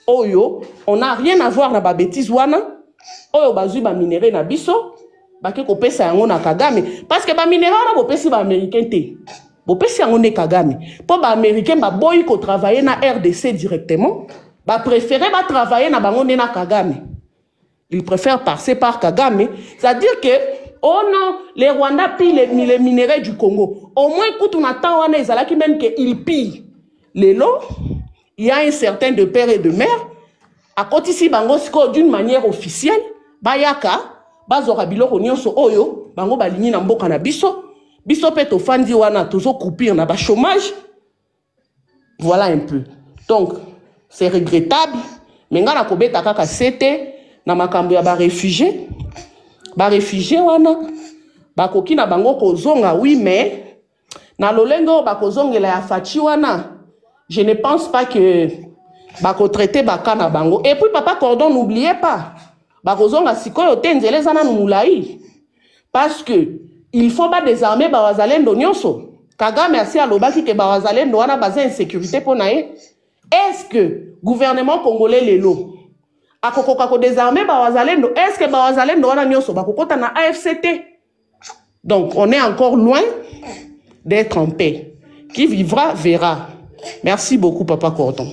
Speaker 10: oyo on n'a rien à voir na ba bêtise wana oyo bazui ba minéraux na biso ba ke ko pesa yango na Kagame parce que ba minéraux na bo pesi ba américain te bo pesi yango ne Kagame po ba américain ba boy ko travailler na RDC directement ba préférer ba travailler na bango na Kagame ils préfèrent passer par Kagame c'est-à-dire que oh non les Rwandais pillent les minéraux du Congo au moins écoute on attend wana ezalaki même que ils pillent les lots. Il y a un certain de père et de mère. À côté ici, d'une manière officielle, bayaka, bazora biloko nyonso oyo, bango balingi na mboka na biso, biso peto fandi wana tozo coupir na ba chômage. Voilà un peu. Donc, c'est regrettable. Mais nga na kobeta kaka sete na makambo ya ba réfugiés. Ba réfugiés wana, ba koki na bango kozonga oui mais na lolengo ba kozongela ya fachi wana. Je ne pense pas que bako traiter baka na bango. Et puis papa Cordon n'oubliez pas. Bako zonga sikoyo tenzele zana numulai. Parce que il faut pas désarmer Bawazalendo nyonso. Kagame asi alobaki ke Bawazalendo wana bazin insécurité pour nae. Est-ce que gouvernement congolais lelo akokoka ko désarmer Bawazalendo? Est-ce que Bawazalendo wana nyonso bakokota na AFCT? Donc on est encore loin d'être en paix. Qui vivra verra. Merci beaucoup, Papa Cordon.